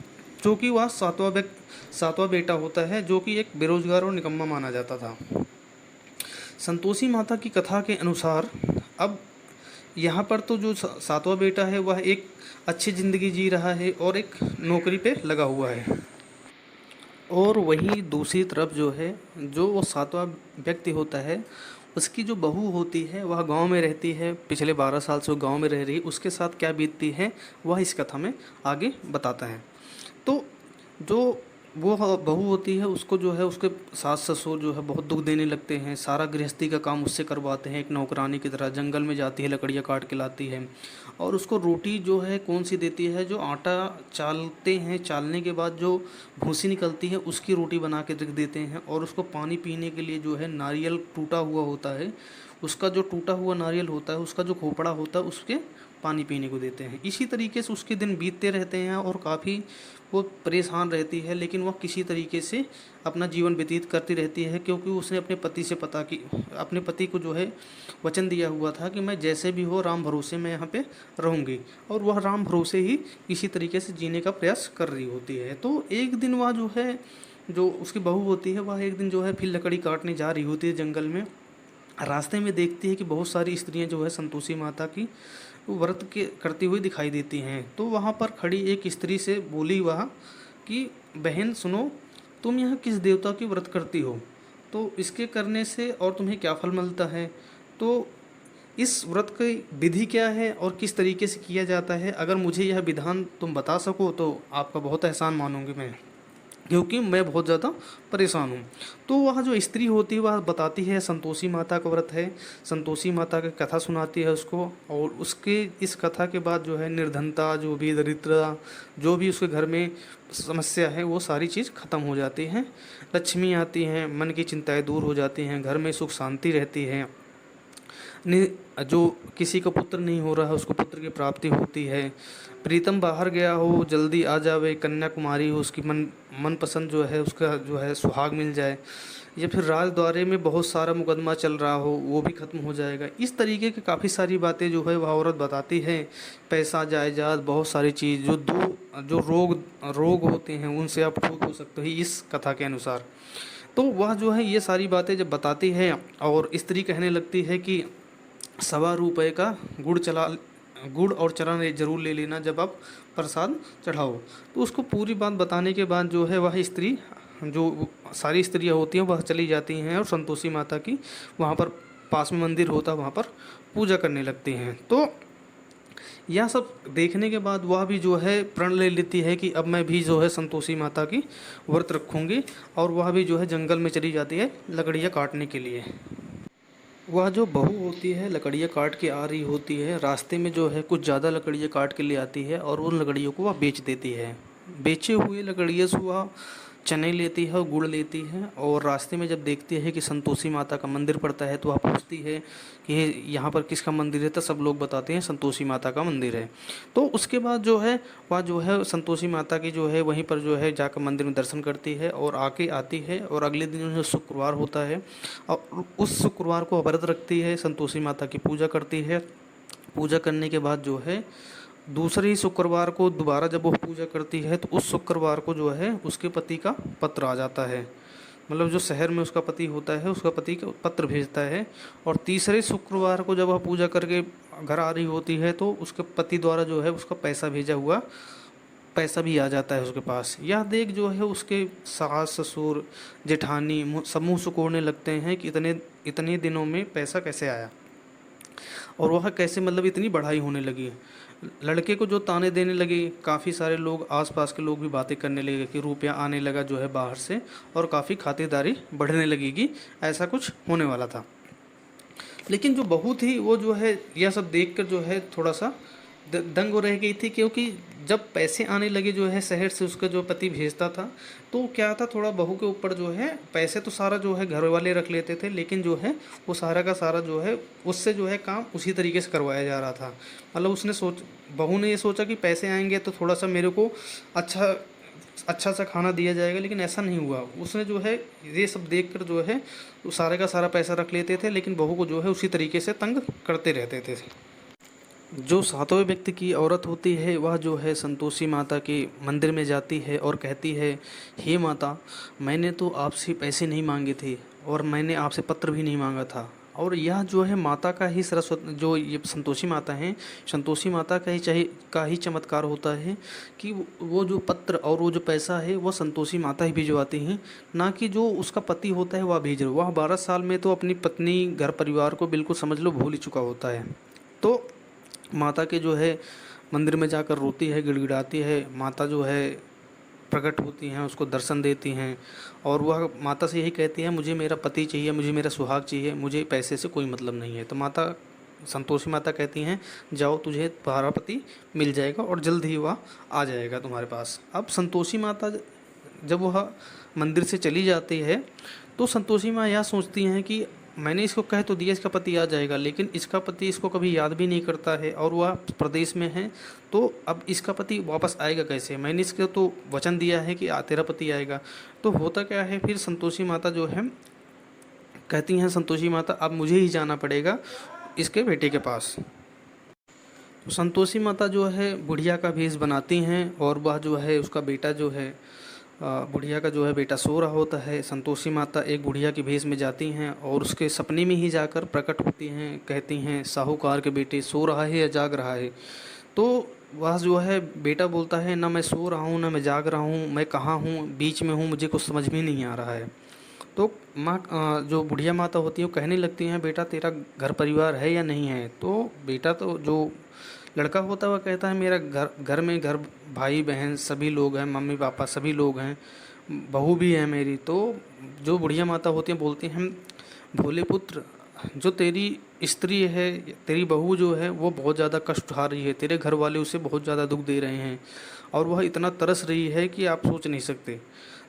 क्योंकि वह सातवां बेटा होता है, जो कि एक बेरोजगार और निकम्मा माना जाता था। संतोषी माता की कथा के अनुसार अब यहाँ पर तो जो 7वां बेटा है वह एक अच्छी ज़िंदगी जी रहा है और एक नौकरी पे लगा हुआ है, और वहीं दूसरी तरफ जो है जो वो 7वां व्यक्ति होता है उसकी जो बहू होती है वह गांव में रहती है, पिछले 12 साल से वो गांव में रह रही है, उसके साथ क्या बीतती है वह इस कथा में आगे बताता है। तो जो वो बहू होती है उसको जो है उसके सास ससुर जो है बहुत दुख देने लगते हैं, सारा गृहस्थी का काम उससे करवाते हैं, एक नौकरानी की तरह जंगल में जाती है, लकड़ियाँ काट के लाती है, और उसको रोटी जो है कौन सी देती है, जो आटा चालते हैं, चालने के बाद जो भूसी निकलती है उसकी रोटी बना के रख देते हैं, और उसको पानी पीने के लिए जो है नारियल टूटा हुआ होता है, उसका जो टूटा हुआ नारियल होता है उसका जो खोपड़ा होता है उसके पानी पीने को देते हैं। इसी तरीके से उसके दिन बीतते रहते हैं और काफ़ी वो परेशान रहती है, लेकिन वह किसी तरीके से अपना जीवन व्यतीत करती रहती है, क्योंकि उसने अपने पति को जो है वचन दिया हुआ था कि मैं जैसे भी हो राम भरोसे मैं यहाँ पे रहूँगी, और वह राम भरोसे ही किसी तरीके से जीने का प्रयास कर रही होती है। तो एक दिन वह जो है, जो उसकी बहू होती है वह एक दिन जो है फिर लकड़ी काटने जा रही होती है जंगल में। रास्ते में देखती है कि बहुत सारी स्त्रियां जो है संतोषी माता की व्रत के करती हुई दिखाई देती हैं। तो वहाँ पर खड़ी एक स्त्री से बोली वह कि बहन सुनो, तुम यहाँ किस देवता की व्रत करती हो, तो इसके करने से और तुम्हें क्या फल मिलता है, तो इस व्रत की विधि क्या है और किस तरीके से किया जाता है, अगर मुझे यह विधान तुम बता सको तो आपका बहुत एहसान मानूंगी मैं, क्योंकि मैं बहुत ज़्यादा परेशान हूँ। तो वह जो स्त्री होती है वह बताती है संतोषी माता का व्रत है, संतोषी माता की कथा सुनाती है उसको, और उसके इस कथा के बाद जो है निर्धनता, जो भी दरिद्रता, जो भी उसके घर में समस्या है वो सारी चीज़ खत्म हो जाती हैं, लक्ष्मी आती हैं, मन की चिंताएं दूर हो जाती हैं, घर में सुख शांति रहती है, जो किसी का पुत्र नहीं हो रहा है उसको पुत्र की प्राप्ति होती है, प्रीतम बाहर गया हो जल्दी आ जावे, कन्याकुमारी हो उसकी मनपसंद जो है उसका जो है सुहाग मिल जाए, या फिर राजद्वारे में बहुत सारा मुकदमा चल रहा हो वो भी खत्म हो जाएगा। इस तरीके की काफ़ी सारी बातें जो है वह औरत बताती है, पैसा जायदाद बहुत सारी चीज़, जो रोग होते हैं उनसे आप ठीक हो सकते हो इस कथा के अनुसार। तो वह जो है ये सारी बातें जब बताती है और स्त्री कहने लगती है कि ₹1.25 का गुड़ और चना ज़रूर ले लेना जब आप प्रसाद चढ़ाओ। तो उसको पूरी बात बताने के बाद जो है वह स्त्री, जो सारी स्त्रियां होती हैं वह चली जाती हैं और संतोषी माता की वहाँ पर पास में मंदिर होता है वहाँ पर पूजा करने लगती हैं। तो यह सब देखने के बाद वह भी जो है प्रण ले लेती है कि अब मैं भी जो है संतोषी माता की व्रत रखूँगी, और वह भी जो है जंगल में चली जाती है लकड़ियाँ काटने के लिए। वह जो बहू होती है लकड़ियाँ काट के आ रही होती है, रास्ते में जो है कुछ ज़्यादा लकड़ियाँ काट के ले आती है और उन लकड़ियों को वह बेच देती है। बेचे हुए लकड़ियों से वह चने लेती है और गुड़ लेती है, और रास्ते में जब देखती है कि संतोषी माता का मंदिर पड़ता है तो वह पूछती है कि यहाँ पर किसका मंदिर है, तो सब लोग बताते हैं संतोषी माता का मंदिर है। तो उसके बाद जो है वह जो है संतोषी माता की जो है वहीं पर जो है जाकर मंदिर में दर्शन करती है और आके आती है, और अगले दिन जो शुक्रवार होता है और उस शुक्रवार को व्रत रखती है, संतोषी माता की पूजा करती है। पूजा करने के बाद जो है दूसरे ही शुक्रवार को दोबारा जब वो पूजा करती है तो उस शुक्रवार को जो है उसके पति का पत्र आ जाता है, मतलब जो शहर में उसका पति होता है उसका पति का पत्र भेजता है, और तीसरे शुक्रवार को जब वह पूजा करके घर आ रही होती है तो उसके पति द्वारा जो है उसका पैसा भेजा हुआ पैसा भी आ जाता है उसके पास। यह देख जो है उसके सास ससुर जेठानी सब मुँह सिकोड़ने लगते हैं कि इतने दिनों में पैसा कैसे आया, और वह कैसे मतलब इतनी बढ़ाई होने लगी। लड़के को जो ताने देने लगे, काफ़ी सारे लोग आसपास के लोग भी बातें करने लगे कि रुपया आने लगा जो है बाहर से, और काफ़ी खातिरदारी बढ़ने लगेगी, ऐसा कुछ होने वाला था। लेकिन जो बहू थी वो जो है यह सब देखकर जो है थोड़ा सा दंग हो रह गई थी, क्योंकि जब पैसे आने लगे जो है शहर से उसका जो पति भेजता था, तो क्या था थोड़ा बहू के ऊपर जो है पैसे तो सारा जो है घर वाले रख लेते थे, लेकिन जो है वो सारा का सारा जो है उससे जो है काम उसी तरीके से करवाया जा रहा था। मतलब बहू ने ये सोचा कि पैसे आएंगे तो थोड़ा सा मेरे को अच्छा सा खाना दिया जाएगा, लेकिन ऐसा नहीं हुआ। उसने जो है ये सब देखकर जो है सारे का सारा पैसा रख लेते थे, लेकिन बहू को जो है उसी तरीके से तंग करते रहते थे। जो सातवें व्यक्ति की औरत होती है वह जो है संतोषी माता के मंदिर में जाती है और कहती है, हे माता, मैंने तो आपसे पैसे नहीं मांगे थे और मैंने आपसे पत्र भी नहीं मांगा था, और यह जो है माता का ही सरस्वती, जो ये संतोषी माता हैं, संतोषी माता का ही चमत्कार होता है कि वो जो पत्र और वो जो पैसा है वो संतोषी माता ही भिजवाती हैं, ना कि जो उसका पति होता है वह भेज रहा। वह 12 साल में तो अपनी पत्नी घर परिवार को बिल्कुल समझ लो भूल ही चुका होता है। तो माता के जो है मंदिर में जाकर रोती है, गिड़गिड़ाती है, माता जो है प्रकट होती हैं, उसको दर्शन देती हैं, और वह माता से यही कहती है मुझे मेरा पति चाहिए, मुझे मेरा सुहाग चाहिए, मुझे पैसे से कोई मतलब नहीं है। तो माता संतोषी माता कहती हैं जाओ तुझे तुम्हारा पति मिल जाएगा और जल्द ही वह आ जाएगा तुम्हारे पास। अब संतोषी माता जब वह मंदिर से चली जाती है तो संतोषी माँ यह सोचती हैं कि मैंने इसको कह तो दिया इसका पति आ जाएगा, लेकिन इसका पति इसको कभी याद भी नहीं करता है और वह प्रदेश में है, तो अब इसका पति वापस आएगा कैसे? मैंने इसको तो वचन दिया है कि तेरा पति आएगा। तो होता क्या है फिर, संतोषी माता जो है कहती हैं, संतोषी माता अब मुझे ही जाना पड़ेगा इसके बेटे के पास। तो संतोषी माता जो है बुढ़िया का भेष बनाती हैं और वह जो है उसका बेटा जो है बुढ़िया का जो है बेटा सो रहा होता है। संतोषी माता एक बुढ़िया की भेष में जाती हैं और उसके सपने में ही जाकर प्रकट होती हैं, कहती हैं साहूकार के बेटे सो रहा है या जाग रहा है। तो वह जो है बेटा बोलता है ना मैं सो रहा हूँ ना मैं जाग रहा हूँ, मैं कहाँ हूँ, बीच में हूँ, मुझे कुछ समझ में नहीं आ रहा है। तो माँ जो बुढ़िया माता होती है वो कहने लगती हैं बेटा तेरा घर परिवार है या नहीं है? तो बेटा तो जो लड़का होता है वह कहता है मेरा घर में भाई बहन सभी लोग हैं, मम्मी पापा सभी लोग हैं, बहू भी है मेरी। तो जो बुढ़िया माता होती हैं बोलती हैं भोले पुत्र, जो तेरी स्त्री है, तेरी बहू जो है वो बहुत ज़्यादा कष्ट उठा रही है, तेरे घर वाले उसे बहुत ज़्यादा दुख दे रहे हैं और वह इतना तरस रही है कि आप सोच नहीं सकते।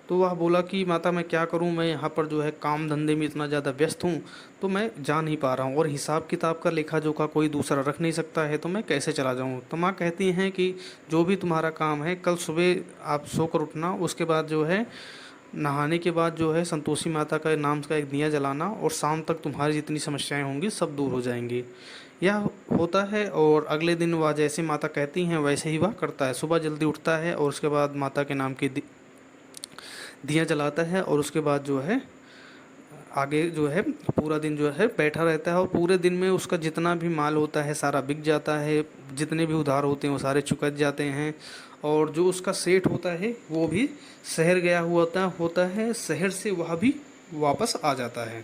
तो वह बोला कि माता मैं क्या करूं, मैं यहाँ पर जो है काम धंधे में इतना ज़्यादा व्यस्त हूँ तो मैं जा नहीं पा रहा हूँ, और हिसाब किताब का लेखा जोखा कोई दूसरा रख नहीं सकता है, तो मैं कैसे चला जाऊँ? तो माँ कहती हैं कि जो भी तुम्हारा काम है कल सुबह आप सोकर उठना, उसके बाद जो है नहाने के बाद जो है संतोषी माता का नाम का एक दिया जलाना, और शाम तक तुम्हारी जितनी समस्याएं होंगी सब दूर हो जाएंगी। यह होता है और अगले दिन वह जैसे माता कहती हैं वैसे ही वह करता है। सुबह जल्दी उठता है और उसके बाद माता के नाम की दिया जलाता है, और उसके बाद जो है आगे जो है पूरा दिन जो है बैठा रहता है, और पूरे दिन में उसका जितना भी माल होता है सारा बिक जाता है, जितने भी उधार होते हैं वो सारे चुका जाते हैं। और जो उसका सेठ होता है वो भी शहर गया हुआ होता है, शहर से वह भी वापस आ जाता है।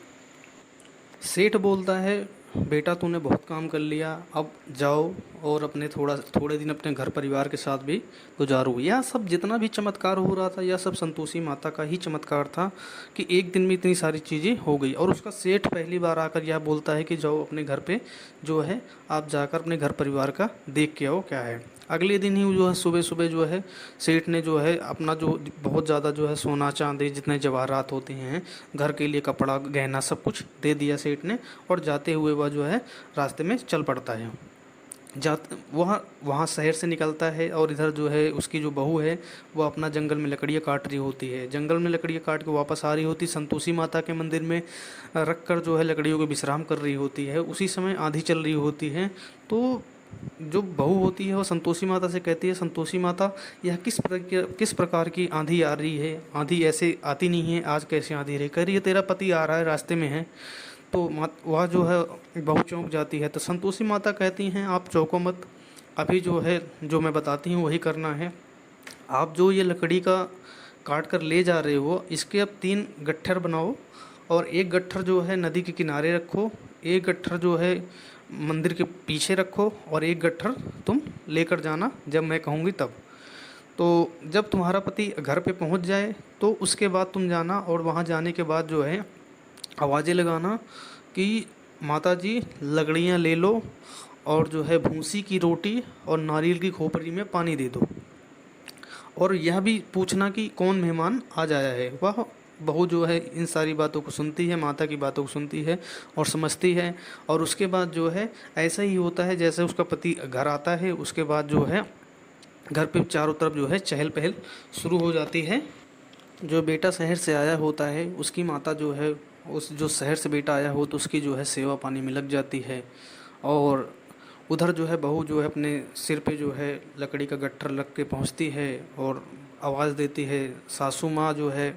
सेठ बोलता है बेटा तूने बहुत काम कर लिया, अब जाओ और अपने थोड़े दिन अपने घर परिवार के साथ भी गुजारो। यह सब जितना भी चमत्कार हो रहा था यह सब संतोषी माता का ही चमत्कार था कि एक दिन में इतनी सारी चीज़ें हो गई। और उसका सेठ पहली बार आकर यह बोलता है कि जाओ अपने घर पे जो है आप जाकर अपने घर परिवार का देख के आओ क्या है। अगले दिन ही जो है सुबह सुबह जो है सेठ ने जो है अपना जो बहुत ज़्यादा जो है सोना चांदी जितने जवाहरात होते हैं, घर के लिए कपड़ा गहना सब कुछ दे दिया सेठ ने, और जाते हुए वह जो है रास्ते में चल पड़ता है। वहाँ शहर से निकलता है और इधर जो है उसकी जो बहू है वो अपना जंगल में लकड़ियाँ काट रही होती है। जंगल में लकड़ियाँ काट के वापस आ रही होती, संतोषी माता के मंदिर में रख कर जो है लकड़ियों को विश्राम कर रही होती है। उसी समय आंधी चल रही होती है। तो जो बहू होती है वो संतोषी माता से कहती है संतोषी माता यह किस प्रकार की आंधी आ रही है, आंधी ऐसे आती नहीं है, आज कैसे आंधी रही? कह रही है तेरा पति आ रहा है, रास्ते में है। तो वह जो है बहू चौंक जाती है। तो संतोषी माता कहती हैं आप चौंको मत, अभी जो है जो मैं बताती हूँ वही करना है। आप जो ये लकड़ी का काट कर ले जा रहे हो इसके अब 3 गट्ठर बनाओ, और एक गट्ठर जो है नदी के किनारे रखो, एक गट्ठर जो है मंदिर के पीछे रखो, और एक गट्ठर तुम लेकर जाना जब मैं कहूँगी तब। तो जब तुम्हारा पति घर पे पहुँच जाए तो उसके बाद तुम जाना, और वहाँ जाने के बाद जो है आवाज़ें लगाना कि माता जी लकड़ियाँ ले लो, और जो है भूसी की रोटी और नारियल की खोपड़ी में पानी दे दो, और यह भी पूछना कि कौन मेहमान आज आया है। वह बहू जो है इन सारी बातों को सुनती है, माता की बातों को सुनती है और समझती है। और उसके बाद जो है ऐसा ही होता है जैसे उसका पति घर आता है, उसके बाद जो है घर पे चारों तरफ जो है चहल पहल शुरू हो जाती है। जो बेटा शहर से आया होता है उसकी माता जो है उस जो शहर से बेटा आया हो तो उसकी जो है सेवा पानी में लग जाती है, और उधर जो है बहू जो है अपने सिर पे जो है लकड़ी का गट्ठर रख के पहुंचती है और आवाज़ देती है। सासू माँ जो है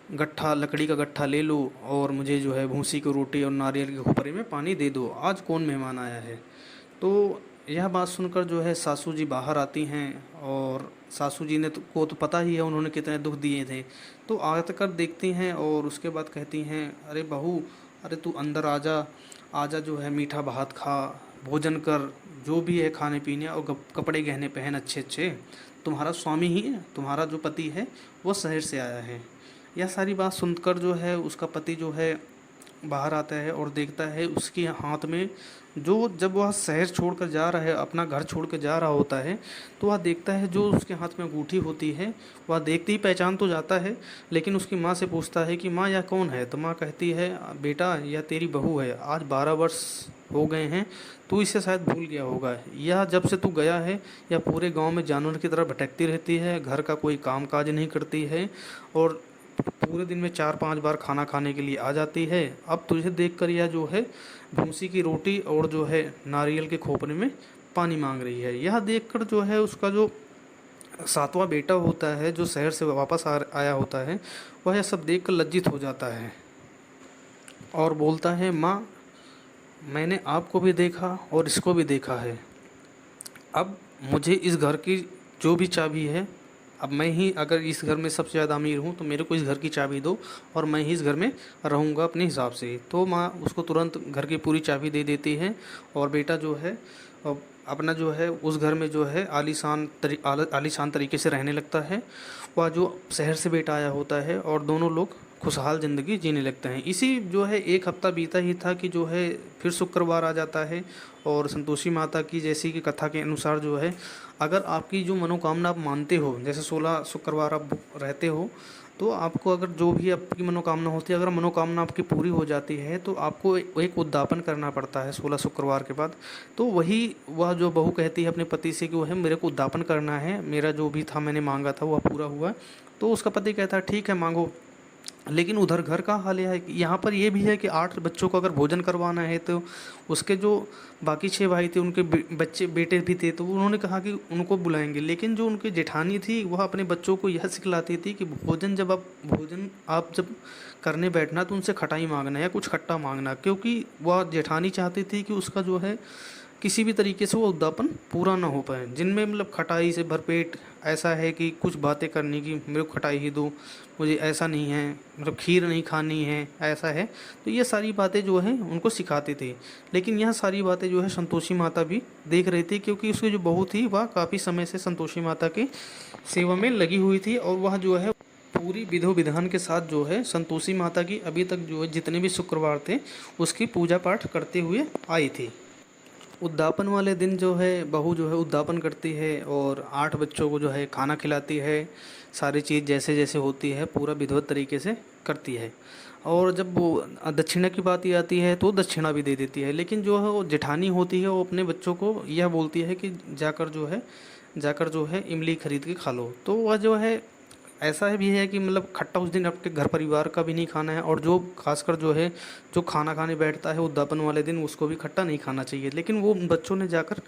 गट्ठा, लकड़ी का गट्ठा ले लो और मुझे जो है भूसी की रोटी और नारियल के खोपरे में पानी दे दो, आज कौन मेहमान आया है। तो यह बात सुनकर जो है सासू जी बाहर आती हैं, और सासू जी ने को तो पता ही है उन्होंने कितने दुख दिए थे। तो आकर देखती हैं और उसके बाद कहती हैं, अरे बहू, अरे तू अंदर आजा, आजा जो है मीठा भात खा, भोजन कर, जो भी है खाने पीने, और कपड़े गहने पहन अच्छे अच्छे, तुम्हारा स्वामी ही है, तुम्हारा जो पति है वो शहर से आया है। यह सारी बात सुनकर जो है उसका पति जो है बाहर आता है और देखता है उसके हाथ में, जो जब वह शहर छोड़कर जा रहा है, अपना घर छोड़ कर जा रहा होता है, तो वह देखता है जो उसके हाथ में अंगूठी होती है, वह देखते ही पहचान तो जाता है। लेकिन उसकी माँ से पूछता है कि माँ यह कौन है। तो माँ कहती है, बेटा यह तेरी बहू है, आज 12 वर्ष हो गए हैं, तू इसे शायद भूल गया होगा। यह जब से तू गया है यह पूरे गांव में जानवर की तरह भटकती रहती है, घर का कोई काम काज नहीं करती है, और पूरे दिन में 4-5 बार खाना खाने के लिए आ जाती है। अब तुझे देखकर यह जो है भूसी की रोटी और जो है नारियल के खोपरे में पानी मांग रही है। यह देखकर जो है उसका जो सातवां बेटा होता है, जो शहर से वापस आया होता है, वह यह सब देखकर लज्जित हो जाता है और बोलता है, माँ मैंने आपको भी देखा और इसको भी देखा है, अब मुझे इस घर की जो भी चाबी है, अब मैं ही अगर इस घर में सबसे ज़्यादा अमीर हूँ तो मेरे को इस घर की चाबी दो और मैं ही इस घर में रहूँगा अपने हिसाब से। तो माँ उसको तुरंत घर की पूरी चाबी दे देती है, और बेटा जो है अपना जो है उस घर में जो है आलीशान तरीके से रहने लगता है। वह जो शहर से बेटा आया होता है और दोनों लोग खुशहाल ज़िंदगी जीने लगते हैं। इसी जो है एक हफ्ता बीता ही था कि जो है फिर शुक्रवार आ जाता है, और संतोषी माता की जैसी कि कथा के अनुसार जो है, अगर आपकी जो मनोकामना आप मानते हो, जैसे 16 शुक्रवार आप रहते हो, तो आपको अगर जो भी आपकी मनोकामना होती है, अगर मनोकामना आपकी पूरी हो जाती है तो आपको एक उद्यापन करना पड़ता है 16 शुक्रवार के बाद। तो वही वह जो बहू कहती है अपने पति से कि वह मेरे को उद्यापन करना है, मेरा जो भी था मैंने मांगा था वह पूरा हुआ। तो उसका पति कहता है ठीक है मांगो। लेकिन उधर घर का हाल यह है कि यहाँ पर ये भी है कि 8 बच्चों को अगर भोजन करवाना है तो उसके जो बाकी 6 भाई थे उनके बच्चे बेटे भी थे, तो उन्होंने कहा कि उनको बुलाएंगे। लेकिन जो उनकी जेठानी थी वह अपने बच्चों को यह सिखलाती थी कि भोजन आप जब करने बैठना तो उनसे खटाई मांगना या कुछ खट्टा मांगना, क्योंकि वह जेठानी चाहती थी कि उसका जो है किसी भी तरीके से वो उद्यापन पूरा ना हो पाए, जिनमें मतलब खटाई से भरपेट ऐसा है कि कुछ बातें करने की, मेरे को खटाई ही दो, मुझे ऐसा नहीं है, मतलब खीर नहीं खानी है, ऐसा है। तो ये सारी बातें जो है उनको सिखाते थे। लेकिन यह सारी बातें जो है संतोषी माता भी देख रही थी, क्योंकि उसकी जो बहू थी वह काफ़ी समय से संतोषी माता की सेवा में लगी हुई थी, और वह जो है पूरी विधि विधान के साथ जो है संतोषी माता की अभी तक जो है जितने भी शुक्रवार थे उसकी पूजा पाठ करते हुए आई थी। उद्यापन वाले दिन जो है बहू जो है उद्यापन करती है और 8 बच्चों को जो है खाना खिलाती है, सारी चीज़ जैसे जैसे होती है पूरा विधिवत तरीके से करती है। और जब वो दक्षिणा की बात ही आती है तो दक्षिणा भी दे देती है। लेकिन जो है वो जेठानी होती है वो अपने बच्चों को यह बोलती है कि जाकर जो है इमली खरीद के खा लो। तो वह जो है ऐसा भी है कि मतलब खट्टा उस दिन आपके घर परिवार का भी नहीं खाना है, और जो खासकर जो है जो खाना खाने बैठता है उद्यापन वाले दिन उसको भी खट्टा नहीं खाना चाहिए। लेकिन वो बच्चों ने जाकर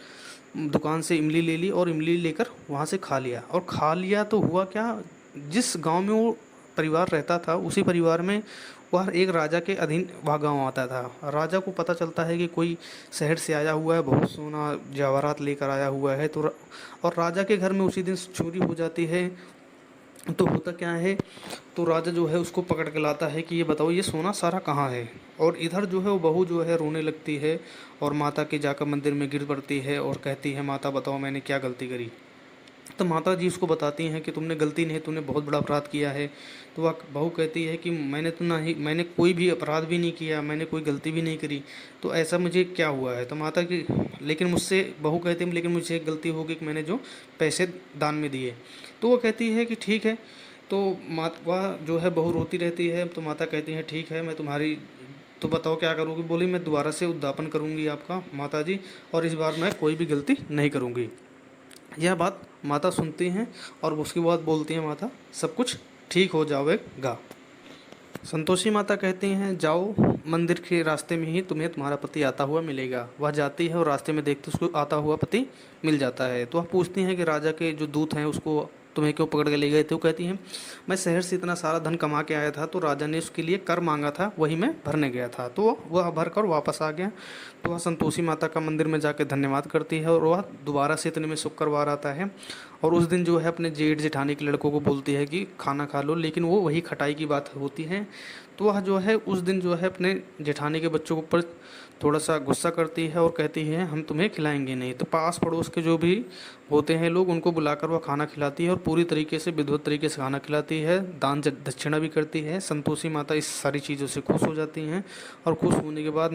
दुकान से इमली ले ली और इमली लेकर वहाँ से खा लिया। और खा लिया तो हुआ क्या, जिस गांव में वो परिवार रहता था उसी परिवार में वह एक राजा के अधीन वह गाँव आता था। राजा को पता चलता है कि कोई शहर से आया हुआ है, बहुत सोना जवाहरात लेकर आया हुआ है। तो और राजा के घर में उसी दिन चोरी हो जाती है। तो होता क्या है, तो राजा जो है उसको पकड़ के लाता है कि ये बताओ ये सोना सारा कहाँ है। और इधर जो है वो बहू जो है रोने लगती है और माता के जाकर मंदिर में गिर पड़ती है और कहती है, माता बताओ मैंने क्या गलती करी। तो माता जी उसको बताती हैं कि तुमने गलती नहीं, तुमने बहुत बड़ा अपराध किया है। तो वह बहू कहती है कि मैंने कोई भी अपराध भी नहीं किया, मैंने कोई गलती भी नहीं करी, तो ऐसा मुझे क्या हुआ है। तो माता की लेकिन मुझसे बहू कहती है लेकिन मुझे एक गलती होगी कि मैंने जो पैसे दान में दिए। तो वो कहती है कि ठीक है। तो वह जो है बहू रोती रहती है। तो माता कहती है ठीक है, मैं तुम्हारी, तो बताओ क्या करोगी। बोली मैं दोबारा से उद्यापन करूँगी आपका माता जी, और इस बार मैं कोई भी गलती नहीं करूँगी। यह बात माता सुनती हैं और उसके बाद बोलती हैं, माता सब कुछ ठीक हो जाएगा। संतोषी माता कहती हैं जाओ, मंदिर के रास्ते में ही तुम्हें तुम्हारा पति आता हुआ मिलेगा। वह जाती है और रास्ते में देखते उसको आता हुआ पति मिल जाता है। तो वह पूछती हैं कि राजा के जो दूत हैं उसको तुम्हें क्यों पकड़ के ले गए थे? वो कहती हैं, मैं शहर से इतना सारा धन कमा के आया था, तो राजा ने उसके लिए कर मांगा था, वही मैं भरने गया था, तो वह भर कर वापस आ गया। तो वह संतोषी माता का मंदिर में जाकर धन्यवाद करती है और वह दोबारा से इतने में शुक्रवार आता है और उस दिन जो है अपने जेठ जेठानी के लड़कों को बोलती है कि खाना खा लो, लेकिन वो वही खटाई की बात होती है। तो वह जो है उस दिन जो है अपने जेठानी के बच्चों के ऊपर थोड़ा सा गुस्सा करती है और कहती है हम तुम्हें खिलाएंगे नहीं। तो पास पड़ोस के जो भी होते हैं लोग, उनको बुलाकर वह खाना खिलाती है और पूरी तरीके से विधिवत तरीके से खाना खिलाती है, दान दक्षिणा भी करती है। संतोषी माता इस सारी चीज़ों से खुश हो जाती हैं और खुश होने के बाद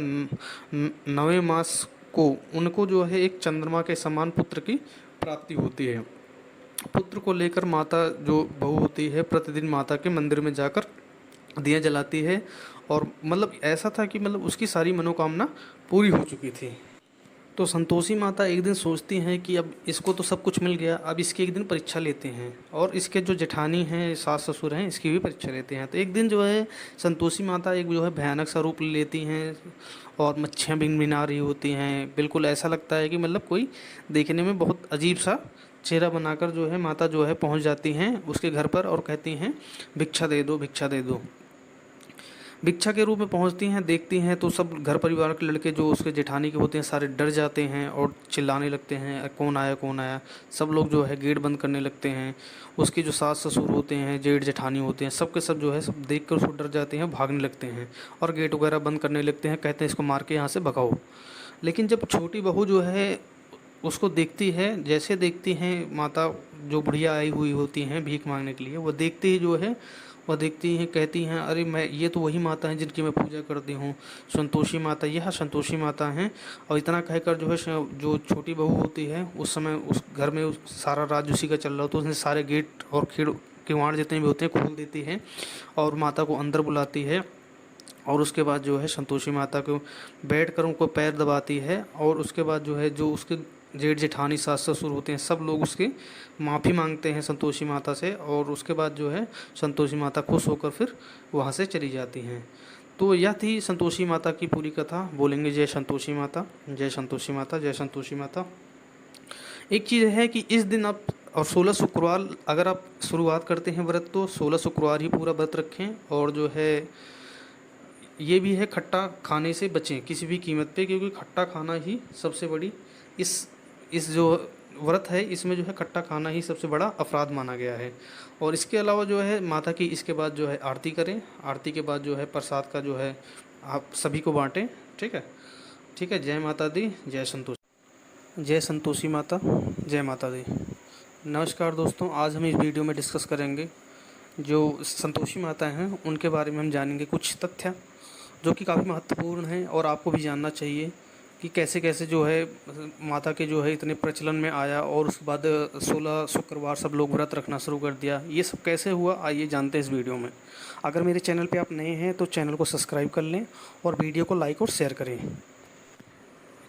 9वें मास को उनको जो है एक चंद्रमा के समान पुत्र की प्राप्ति होती है। पुत्र को लेकर माता जो बहू होती है प्रतिदिन माता के मंदिर में जाकर दिया जलाती है और मतलब ऐसा था कि मतलब उसकी सारी मनोकामना पूरी हो चुकी थी। तो संतोषी माता एक दिन सोचती हैं कि अब इसको तो सब कुछ मिल गया, अब इसकी एक दिन परीक्षा लेते हैं और इसके जो जेठानी हैं, सास ससुर हैं, इसकी भी परीक्षा लेते हैं। तो एक दिन जो है संतोषी माता एक जो है भयानक सा रूप लेती हैं और मच्छियाँ भिन-भिना रही होती हैं। बिल्कुल ऐसा लगता है कि मतलब कोई देखने में बहुत अजीब सा चेहरा बनाकर जो है माता जो है पहुंच जाती हैं उसके घर पर और कहती हैं भिक्षा दे दो, भिक्षा दे दो। भिक्षा के रूप में पहुंचती हैं, देखती हैं तो सब घर परिवार के लड़के जो उसके जेठानी के होते हैं सारे डर जाते हैं और चिल्लाने लगते हैं कौन आया कौन आया। सब लोग जो है गेट बंद करने लगते हैं। उसके जो सास ससुर होते हैं, जेठ जेठानी होते हैं, सब के सब जो है सब देख कर उसको डर जाते हैं, भागने लगते हैं और गेट वगैरह बंद करने लगते हैं, कहते हैं इसको मार के यहाँ से भगाओ। लेकिन जब छोटी बहू जो है उसको देखती है, जैसे देखती हैं माता जो बुढ़िया आई हुई होती हैं भीख मांगने के लिए, वो देखते ही जो है वह देखती हैं, कहती हैं अरे मैं ये तो वही माता हैं जिनकी मैं पूजा करती हूँ, संतोषी माता, यह संतोषी माता हैं। और इतना कहकर जो है जो छोटी बहू होती है उस समय उस घर में उस सारा राज उसी का चल रहा होता है, उसने सारे गेट और किवाड़ जितने भी होते हैं खोल देती है और माता को अंदर बुलाती है और उसके बाद जो है संतोषी माता को बैठ कर उनको पैर दबाती है और उसके बाद जो है जो उसके जेठ जेठानी सास ससुर होते हैं सब लोग उसके माफ़ी मांगते हैं संतोषी माता से और उसके बाद जो है संतोषी माता खुश होकर फिर वहाँ से चली जाती हैं। तो यह थी संतोषी माता की पूरी कथा। बोलेंगे जय संतोषी माता, जय संतोषी माता, जय संतोषी माता। एक चीज़ है कि इस दिन आप और 16 शुक्रवार अगर आप शुरुआत करते हैं व्रत तो 16 शुक्रवार ही पूरा व्रत रखें और जो है ये भी है खट्टा खाने से बचें किसी भी कीमत पे, क्योंकि खट्टा खाना ही सबसे बड़ी इस जो व्रत है इसमें जो है खट्टा खाना ही सबसे बड़ा अपराध माना गया है। और इसके अलावा जो है माता की इसके बाद जो है आरती करें, आरती के बाद जो है प्रसाद का जो है आप सभी को बांटें। ठीक है, ठीक है। जय माता दी, जय संतोषी माता, जय माता दी। नमस्कार दोस्तों, आज हम इस वीडियो में डिस्कस करेंगे जो संतोषी माता हैं उनके बारे में हम जानेंगे कुछ तथ्य जो कि काफ़ी महत्वपूर्ण हैं और आपको भी जानना चाहिए कि कैसे कैसे जो है माता के जो है इतने प्रचलन में आया और उसके बाद 16 शुक्रवार सब लोग व्रत रखना शुरू कर दिया। ये सब कैसे हुआ आइए जानते हैं इस वीडियो में। अगर मेरे चैनल पे आप नए हैं तो चैनल को सब्सक्राइब कर लें और वीडियो को लाइक और शेयर करें।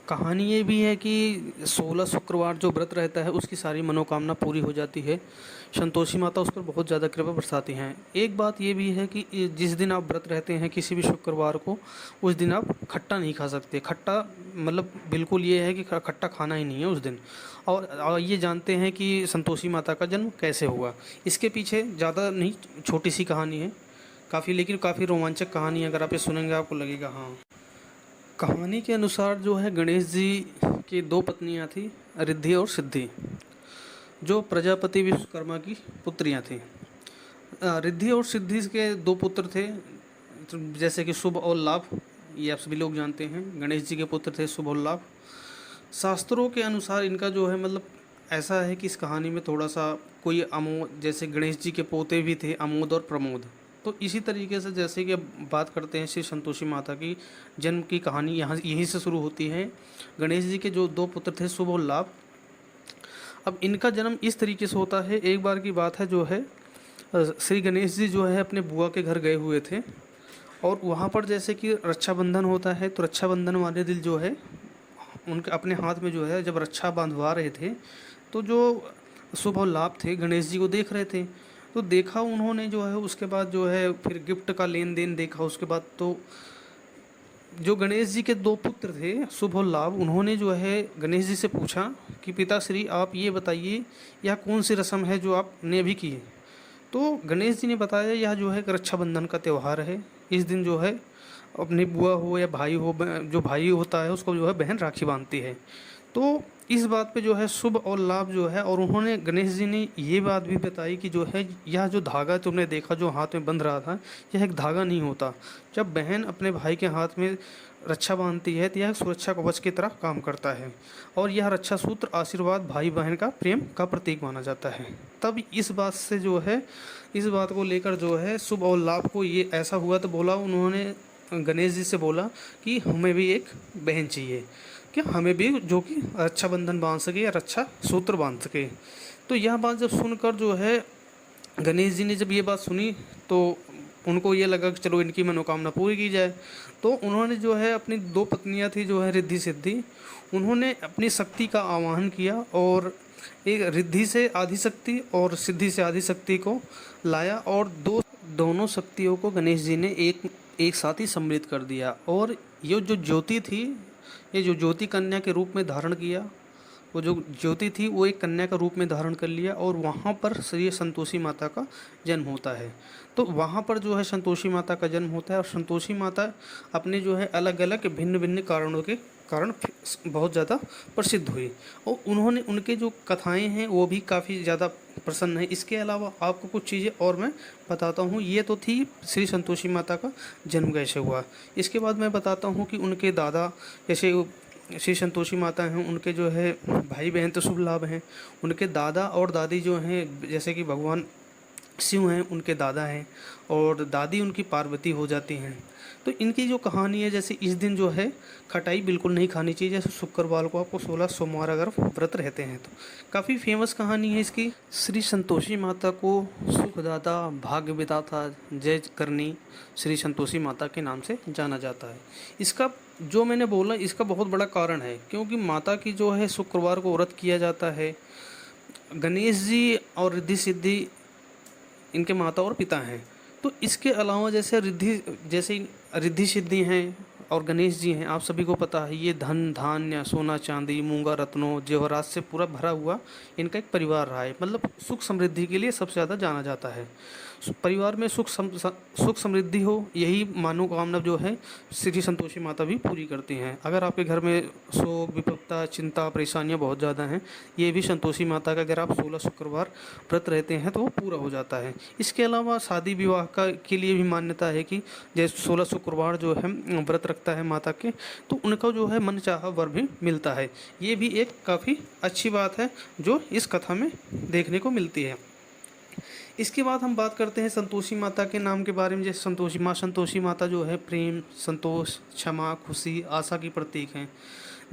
कहानी ये भी है कि 16 शुक्रवार जो व्रत रहता है उसकी सारी मनोकामना पूरी हो जाती है। संतोषी माता उस पर बहुत ज़्यादा कृपा बरसाती हैं। एक बात ये भी है कि जिस दिन आप व्रत रहते हैं किसी भी शुक्रवार को, उस दिन आप खट्टा नहीं खा सकते। खट्टा मतलब बिल्कुल ये है कि खट्टा खाना ही नहीं है उस दिन। और ये जानते हैं कि संतोषी माता का जन्म कैसे हुआ। इसके पीछे ज़्यादा नहीं, छोटी सी कहानी है काफ़ी, लेकिन काफ़ी रोमांचक कहानी है। अगर आप ये सुनेंगे आपको लगेगा हाँ। कहानी के अनुसार जो है गणेश जी की 2 पत्नियां थी, रिद्धि और सिद्धि, जो प्रजापति विश्वकर्मा की पुत्रियां थीं। रिद्धि और सिद्धि के 2 पुत्र थे, जैसे कि शुभ और लाभ, ये आप सभी लोग जानते हैं। गणेश जी के पुत्र थे शुभ और लाभ। शास्त्रों के अनुसार इनका जो है मतलब ऐसा है कि इस कहानी में थोड़ा सा कोई अमोद, जैसे गणेश जी के पोते भी थे अमोद और प्रमोद। तो इसी तरीके से जैसे कि बात करते हैं श्री संतोषी माता की जन्म की कहानी यहीं से शुरू होती है। गणेश जी के जो 2 पुत्र थे शुभ और लाभ, अब इनका जन्म इस तरीके से होता है। एक बार की बात है जो है श्री गणेश जी जो है अपने बुआ के घर गए हुए थे और वहाँ पर जैसे कि रक्षाबंधन होता है, तो रक्षाबंधन वाले दिन जो है उनके अपने हाथ में जो है जब रक्षा बांधवा रहे थे तो जो शुभ और लाभ थे गणेश जी को देख रहे थे। तो देखा उन्होंने जो है, उसके बाद जो है फिर गिफ्ट का लेन देन देखा। उसके बाद तो जो गणेश जी के दो पुत्र थे शुभ और लाभ, उन्होंने जो है गणेश जी से पूछा कि पिताश्री आप ये बताइए यह कौन सी रस्म है जो आपने अभी की है। तो गणेश जी ने बताया यह जो है एक रक्षाबंधन का त्यौहार है। इस दिन जो है अपनी बुआ हो या भाई हो, जो भाई होता है उसको जो है बहन राखी बांधती है। तो इस बात पे जो है शुभ और लाभ जो है, और उन्होंने गणेश जी ने ये बात भी बताई कि जो है यह जो धागा तुमने देखा जो हाथ में बंध रहा था, यह एक धागा नहीं होता। जब बहन अपने भाई के हाथ में रक्षा बांधती है तो यह सुरक्षा कवच की तरह काम करता है, और यह रक्षा सूत्र आशीर्वाद भाई बहन का प्रेम का प्रतीक माना जाता है। तब इस बात से जो है, इस बात को लेकर जो है शुभ और लाभ को ये ऐसा हुआ तो बोला, उन्होंने गणेश जी से बोला कि हमें भी एक बहन चाहिए, कि हमें भी जो कि रक्षाबंधन बांध सके या रक्षा सूत्र बांध सके। तो यह बात जब सुनकर जो है गणेश जी ने जब ये बात सुनी तो उनको ये लगा कि चलो इनकी मनोकामना पूरी की जाए। तो उन्होंने जो है अपनी दो पत्नियां थी जो है रिद्धि सिद्धि, उन्होंने अपनी शक्ति का आवाहन किया और एक रिद्धि से आदि शक्ति और सिद्धि से आदि शक्ति को लाया, और दोनों शक्तियों को गणेश जी ने एक साथ ही सम्मिलित कर दिया। और ये जो ज्योति थी, ये जो ज्योति कन्या के रूप में धारण किया, वो जो ज्योति थी वो एक कन्या का रूप में धारण कर लिया, और वहाँ पर श्री संतोषी माता का जन्म होता है। तो वहाँ पर जो है संतोषी माता का जन्म होता है, और संतोषी माता अपने जो है अलग अलग भिन्न भिन्न कारणों के कारण बहुत ज़्यादा प्रसिद्ध हुई, और उन्होंने उनके जो कथाएं हैं वो भी काफ़ी ज़्यादा प्रसन्न है। इसके अलावा आपको कुछ चीज़ें और मैं बताता हूँ। ये तो थी श्री संतोषी माता का जन्म कैसे हुआ। इसके बाद मैं बताता हूँ कि उनके दादा, जैसे श्री संतोषी माता हैं, उनके जो है भाई बहन तो शुभ लाभ हैं, उनके दादा और दादी जो हैं जैसे कि भगवान शिव हैं उनके दादा हैं, और दादी उनकी पार्वती हो जाती हैं। तो इनकी जो कहानी है, जैसे इस दिन जो है खटाई बिल्कुल नहीं खानी चाहिए, जैसे शुक्रवार को आपको 16 सोमवार अगर व्रत रहते हैं तो। काफ़ी फेमस कहानी है इसकी। श्री संतोषी माता को सुखदाता भाग्य विधाता जय करनी श्री संतोषी माता के नाम से जाना जाता है। इसका जो मैंने बोला इसका बहुत बड़ा कारण है, क्योंकि माता की जो है शुक्रवार को व्रत किया जाता है। गणेश जी और रिद्धि सिद्धि इनके माता और पिता हैं। तो इसके अलावा जैसे रिद्धि सिद्धि हैं और गणेश जी हैं, आप सभी को पता है ये धन धान्य सोना चांदी मूंगा रत्नों जेवरात से पूरा भरा हुआ इनका एक परिवार रहा है। मतलब सुख समृद्धि के लिए सबसे ज़्यादा जाना जाता है। परिवार में सुख समृद्धि हो, यही मनोकामना जो है श्री संतोषी माता भी पूरी करती हैं। अगर आपके घर में शोक विपत्ता चिंता परेशानियां बहुत ज़्यादा हैं, ये भी संतोषी माता का अगर आप 16 शुक्रवार व्रत रहते हैं तो वो पूरा हो जाता है। इसके अलावा शादी विवाह का के लिए भी मान्यता है कि जैसे 16 शुक्रवार जो है व्रत रखता है माता के, तो उनका जो है मनचाहा वर भी मिलता है। ये भी एक काफ़ी अच्छी बात है जो इस कथा में देखने को मिलती है। इसके बाद हम बात करते हैं संतोषी माता के नाम के बारे में। जैसे संतोषी माता जो है प्रेम संतोष क्षमा खुशी आशा की प्रतीक हैं।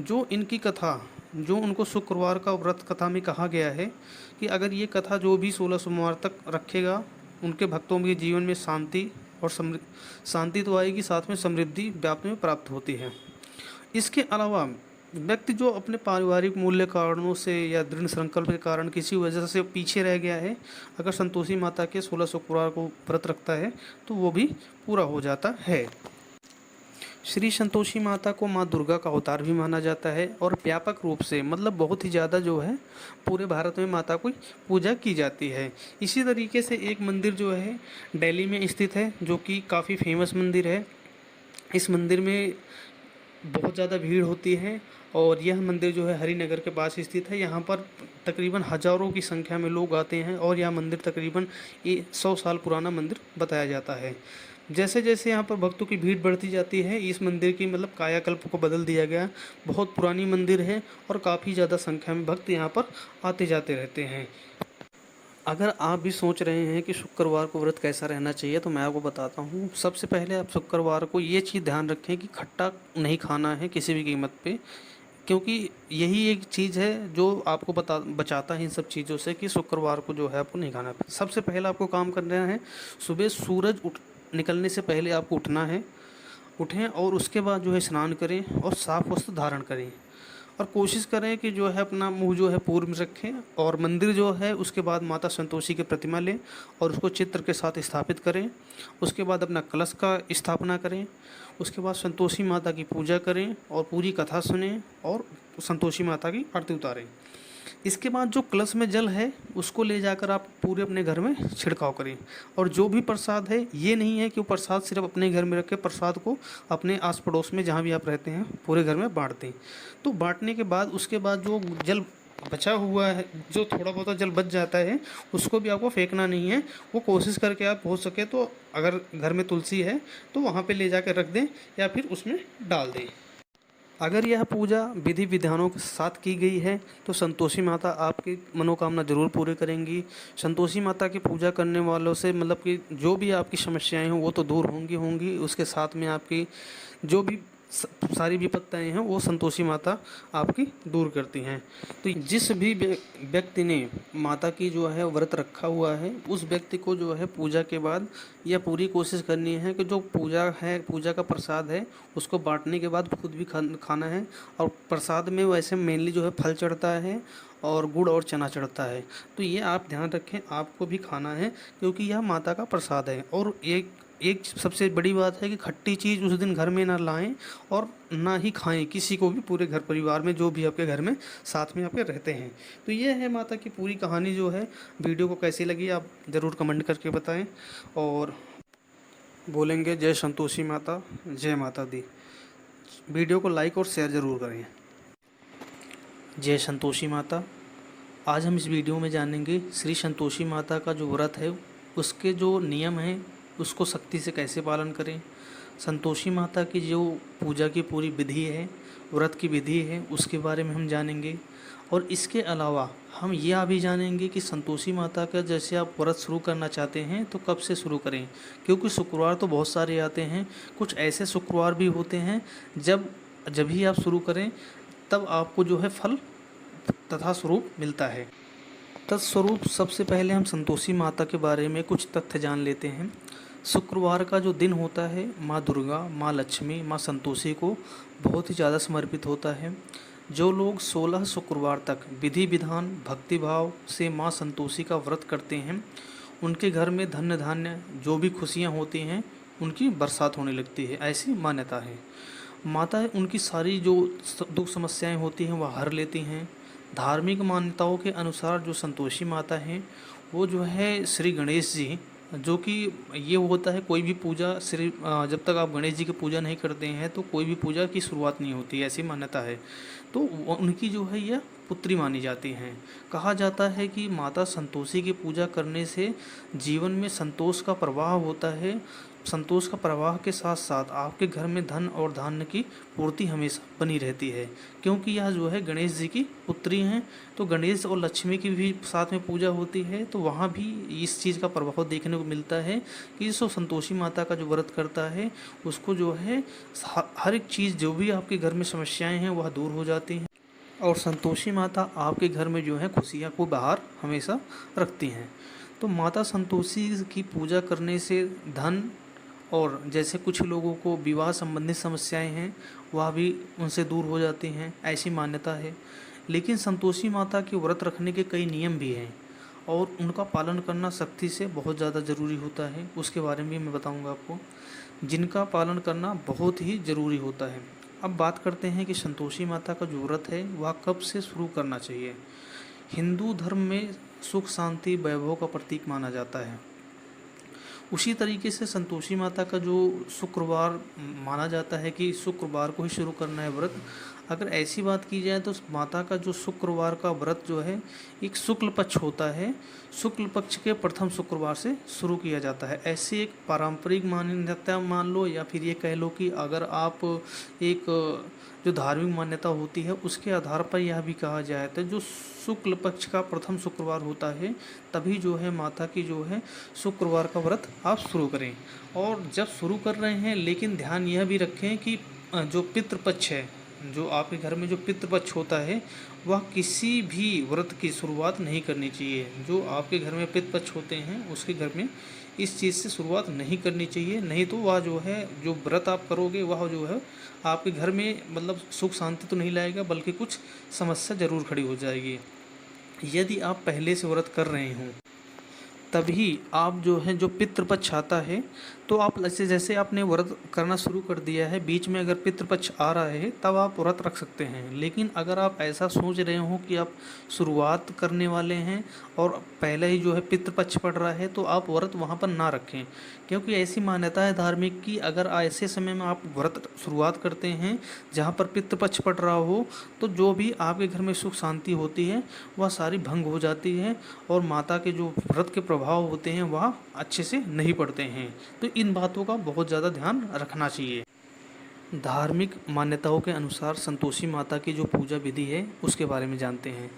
जो इनकी कथा, जो उनको शुक्रवार का व्रत कथा में कहा गया है कि अगर ये कथा जो भी 16 सोमवार तक रखेगा, उनके भक्तों के जीवन में शांति और शांति तो आएगी, साथ में समृद्धि व्याप्त में प्राप्त होती है। इसके अलावा व्यक्ति जो अपने पारिवारिक मूल्य कारणों से या दृढ़ संकल्प के कारण किसी वजह से पीछे रह गया है, अगर संतोषी माता के 16 शुक्रवार को व्रत रखता है तो वो भी पूरा हो जाता है। श्री संतोषी माता को माँ दुर्गा का अवतार भी माना जाता है, और व्यापक रूप से मतलब बहुत ही ज़्यादा जो है पूरे भारत में माता की पूजा की जाती है। इसी तरीके से एक मंदिर जो है दिल्ली में स्थित है, जो कि काफ़ी फेमस मंदिर है। इस मंदिर में बहुत ज़्यादा भीड़ होती है, और यह मंदिर जो है हरिनगर के पास स्थित है। यहाँ पर तकरीबन हज़ारों की संख्या में लोग आते हैं, और यह मंदिर तकरीबन 100 साल पुराना मंदिर बताया जाता है। जैसे जैसे यहाँ पर भक्तों की भीड़ बढ़ती जाती है, इस मंदिर की मतलब कायाकल्प को बदल दिया गया। बहुत पुरानी मंदिर है और काफ़ी ज़्यादा संख्या में भक्त यहाँ पर आते जाते रहते हैं। अगर आप भी सोच रहे हैं कि शुक्रवार को व्रत कैसा रहना चाहिए, तो मैं आपको बताता हूँ। सबसे पहले आप शुक्रवार को ये चीज़ ध्यान रखें कि खट्टा नहीं खाना है किसी भी कीमत पे, क्योंकि यही एक चीज़ है जो आपको बचाता है इन सब चीज़ों से, कि शुक्रवार को जो है आपको नहीं खाना है। सबसे पहले आपको काम करना है, सुबह सूरज निकलने से पहले आपको उठना है। उठें और उसके बाद जो है स्नान करें और साफ़ वस्त्र धारण करें, और कोशिश करें कि जो है अपना मुंह जो है पूर्व में रखें और मंदिर जो है उसके बाद माता संतोषी की प्रतिमा लें और उसको चित्र के साथ स्थापित करें। उसके बाद अपना कलश का स्थापना करें। उसके बाद संतोषी माता की पूजा करें और पूरी कथा सुनें और संतोषी माता की आरती उतारें। इसके बाद जो कलश में जल है उसको ले जाकर आप पूरे अपने घर में छिड़काव करें। और जो भी प्रसाद है, ये नहीं है कि वो प्रसाद सिर्फ अपने घर में रख के प्रसाद को अपने आस पड़ोस में जहाँ भी आप रहते हैं पूरे घर में बांट दें। तो बांटने के बाद उसके बाद जो जल बचा हुआ है, जो थोड़ा बहुत जल बच जाता है, उसको भी आपको फेंकना नहीं है। वो कोशिश करके आप हो सके तो अगर घर में तुलसी है तो वहाँ पे ले जाकर रख दें या फिर उसमें डाल दें। अगर यह पूजा विधि विधानों के साथ की गई है तो संतोषी माता आपकी मनोकामना जरूर पूरी करेंगी। संतोषी माता की पूजा करने वालों से मतलब कि जो भी आपकी समस्याएं हों वो तो दूर होंगी होंगी, उसके साथ में आपकी जो भी सारी विपत्ताएं हैं वो संतोषी माता आपकी दूर करती हैं। तो जिस भी व्यक्ति ने माता की जो है व्रत रखा हुआ है, उस व्यक्ति को जो है पूजा के बाद यह पूरी कोशिश करनी है कि जो पूजा है, पूजा का प्रसाद है, उसको बांटने के बाद खुद भी खाना है। और प्रसाद में वैसे मेनली जो है फल चढ़ता है और गुड़ और चना चढ़ता है। तो ये आप ध्यान रखें, आपको भी खाना है क्योंकि यह माता का प्रसाद है। और एक सबसे बड़ी बात है कि खट्टी चीज़ उस दिन घर में ना लाएं और ना ही खाएं किसी को भी, पूरे घर परिवार में जो भी आपके घर में साथ में आपके रहते हैं। तो ये है माता की पूरी कहानी जो है। वीडियो को कैसी लगी आप ज़रूर कमेंट करके बताएं और बोलेंगे जय संतोषी माता, जय माता दी। वीडियो को लाइक और शेयर ज़रूर करें। जय संतोषी माता। आज हम इस वीडियो में जानेंगे श्री संतोषी माता का जो व्रत है उसके जो नियम हैं उसको सख्ती से कैसे पालन करें। संतोषी माता की जो पूजा की पूरी विधि है, व्रत की विधि है, उसके बारे में हम जानेंगे। और इसके अलावा हम यह भी जानेंगे कि संतोषी माता का जैसे आप व्रत शुरू करना चाहते हैं तो कब से शुरू करें, क्योंकि शुक्रवार तो बहुत सारे आते हैं। कुछ ऐसे शुक्रवार भी होते हैं जब ही आप शुरू करें तब आपको जो है फल तथा स्वरूप मिलता है। तत्स्वरूप सबसे पहले हम संतोषी माता के बारे में कुछ तथ्य जान लेते हैं। शुक्रवार का जो दिन होता है माँ दुर्गा, माँ लक्ष्मी, माँ संतोषी को बहुत ही ज़्यादा समर्पित होता है। जो लोग 16 शुक्रवार तक विधि विधान भक्तिभाव से माँ संतोषी का व्रत करते हैं उनके घर में धन्य धान्य जो भी खुशियाँ होती हैं उनकी बरसात होने लगती है, ऐसी मान्यता है। माता उनकी सारी जो दुख समस्याएं होती हैं वह हर लेती हैं। धार्मिक मान्यताओं के अनुसार जो संतोषी माता हैं वो जो है श्री गणेश जी, जो कि ये होता है कोई भी पूजा जब तक आप गणेश जी की पूजा नहीं करते हैं तो कोई भी पूजा की शुरुआत नहीं होती, ऐसी मान्यता है। तो उनकी जो है यह पुत्री मानी जाती हैं। कहा जाता है कि माता संतोषी की पूजा करने से जीवन में संतोष का प्रवाह होता है। संतोष का प्रवाह के साथ साथ आपके घर में धन और धान्य की पूर्ति हमेशा बनी रहती है, क्योंकि यह जो है गणेश जी की पुत्री हैं। तो गणेश और लक्ष्मी की भी साथ में पूजा होती है, तो वहाँ भी इस चीज़ का प्रभाव देखने को मिलता है कि जो संतोषी माता का जो व्रत करता है उसको जो है हर एक चीज़ जो भी आपके घर में समस्याएँ हैं वह दूर हो जाती हैं और संतोषी माता आपके घर में जो है खुशियाँ को बाहर हमेशा रखती हैं। तो माता संतोषी की पूजा करने से धन और जैसे कुछ लोगों को विवाह संबंधित समस्याएं हैं वह भी उनसे दूर हो जाती हैं, ऐसी मान्यता है। लेकिन संतोषी माता के व्रत रखने के कई नियम भी हैं और उनका पालन करना सख्ती से बहुत ज़्यादा ज़रूरी होता है। उसके बारे में भी मैं बताऊंगा आपको, जिनका पालन करना बहुत ही ज़रूरी होता है। अब बात करते हैं कि संतोषी माता का जो व्रत है वह कब से शुरू करना चाहिए। हिंदू धर्म में सुख शांति वैभव का प्रतीक माना जाता है। उसी तरीके से संतोषी माता का जो शुक्रवार माना जाता है कि शुक्रवार को ही शुरू करना है व्रत। अगर ऐसी बात की जाए तो माता का जो शुक्रवार का व्रत जो है एक शुक्ल पक्ष होता है, शुक्ल पक्ष के प्रथम शुक्रवार से शुरू किया जाता है। ऐसी एक पारंपरिक मान्यता मान लो या फिर ये कह लो कि अगर आप एक जो धार्मिक मान्यता होती है उसके आधार पर यह भी कहा जाए तो जो शुक्ल पक्ष का प्रथम शुक्रवार होता है तभी जो है माता की जो है शुक्रवार का व्रत आप शुरू करें। और जब शुरू कर रहे हैं लेकिन ध्यान यह भी रखें कि जो पितृपक्ष है जो आपके घर में जो पितृपक्ष होता है वह किसी भी व्रत की शुरुआत नहीं करनी चाहिए। जो आपके घर में पितृपक्ष होते हैं उसके घर में इस चीज़ से शुरुआत नहीं करनी चाहिए, नहीं तो वह जो है जो व्रत आप करोगे वह जो है आपके घर में मतलब सुख शांति तो नहीं लाएगा बल्कि कुछ समस्या ज़रूर खड़ी हो जाएगी। यदि आप पहले से व्रत कर रहे हों तभी आप जो है जो पितृपक्ष आता है तो आप जैसे जैसे आपने व्रत करना शुरू कर दिया है, बीच में अगर पितृपक्ष आ रहा है तब आप व्रत रख सकते हैं। लेकिन अगर आप ऐसा सोच रहे हो कि आप शुरुआत करने वाले हैं और पहले ही जो है पितृपक्ष पड़ रहा है तो आप व्रत वहाँ पर ना रखें, क्योंकि ऐसी मान्यता है धार्मिक की अगर ऐसे समय में आप व्रत शुरुआत करते हैं जहाँ पर पितृपक्ष पड़ रहा हो तो जो भी आपके घर में सुख शांति होती है वह सारी भंग हो जाती है और माता के जो व्रत के प्रभाव होते हैं वह अच्छे से नहीं पड़ते हैं। तो इन बातों का बहुत ज़्यादा ध्यान रखना चाहिए। धार्मिक मान्यताओं के अनुसार संतोषी माता की जो पूजा विधि है उसके बारे में जानते हैं।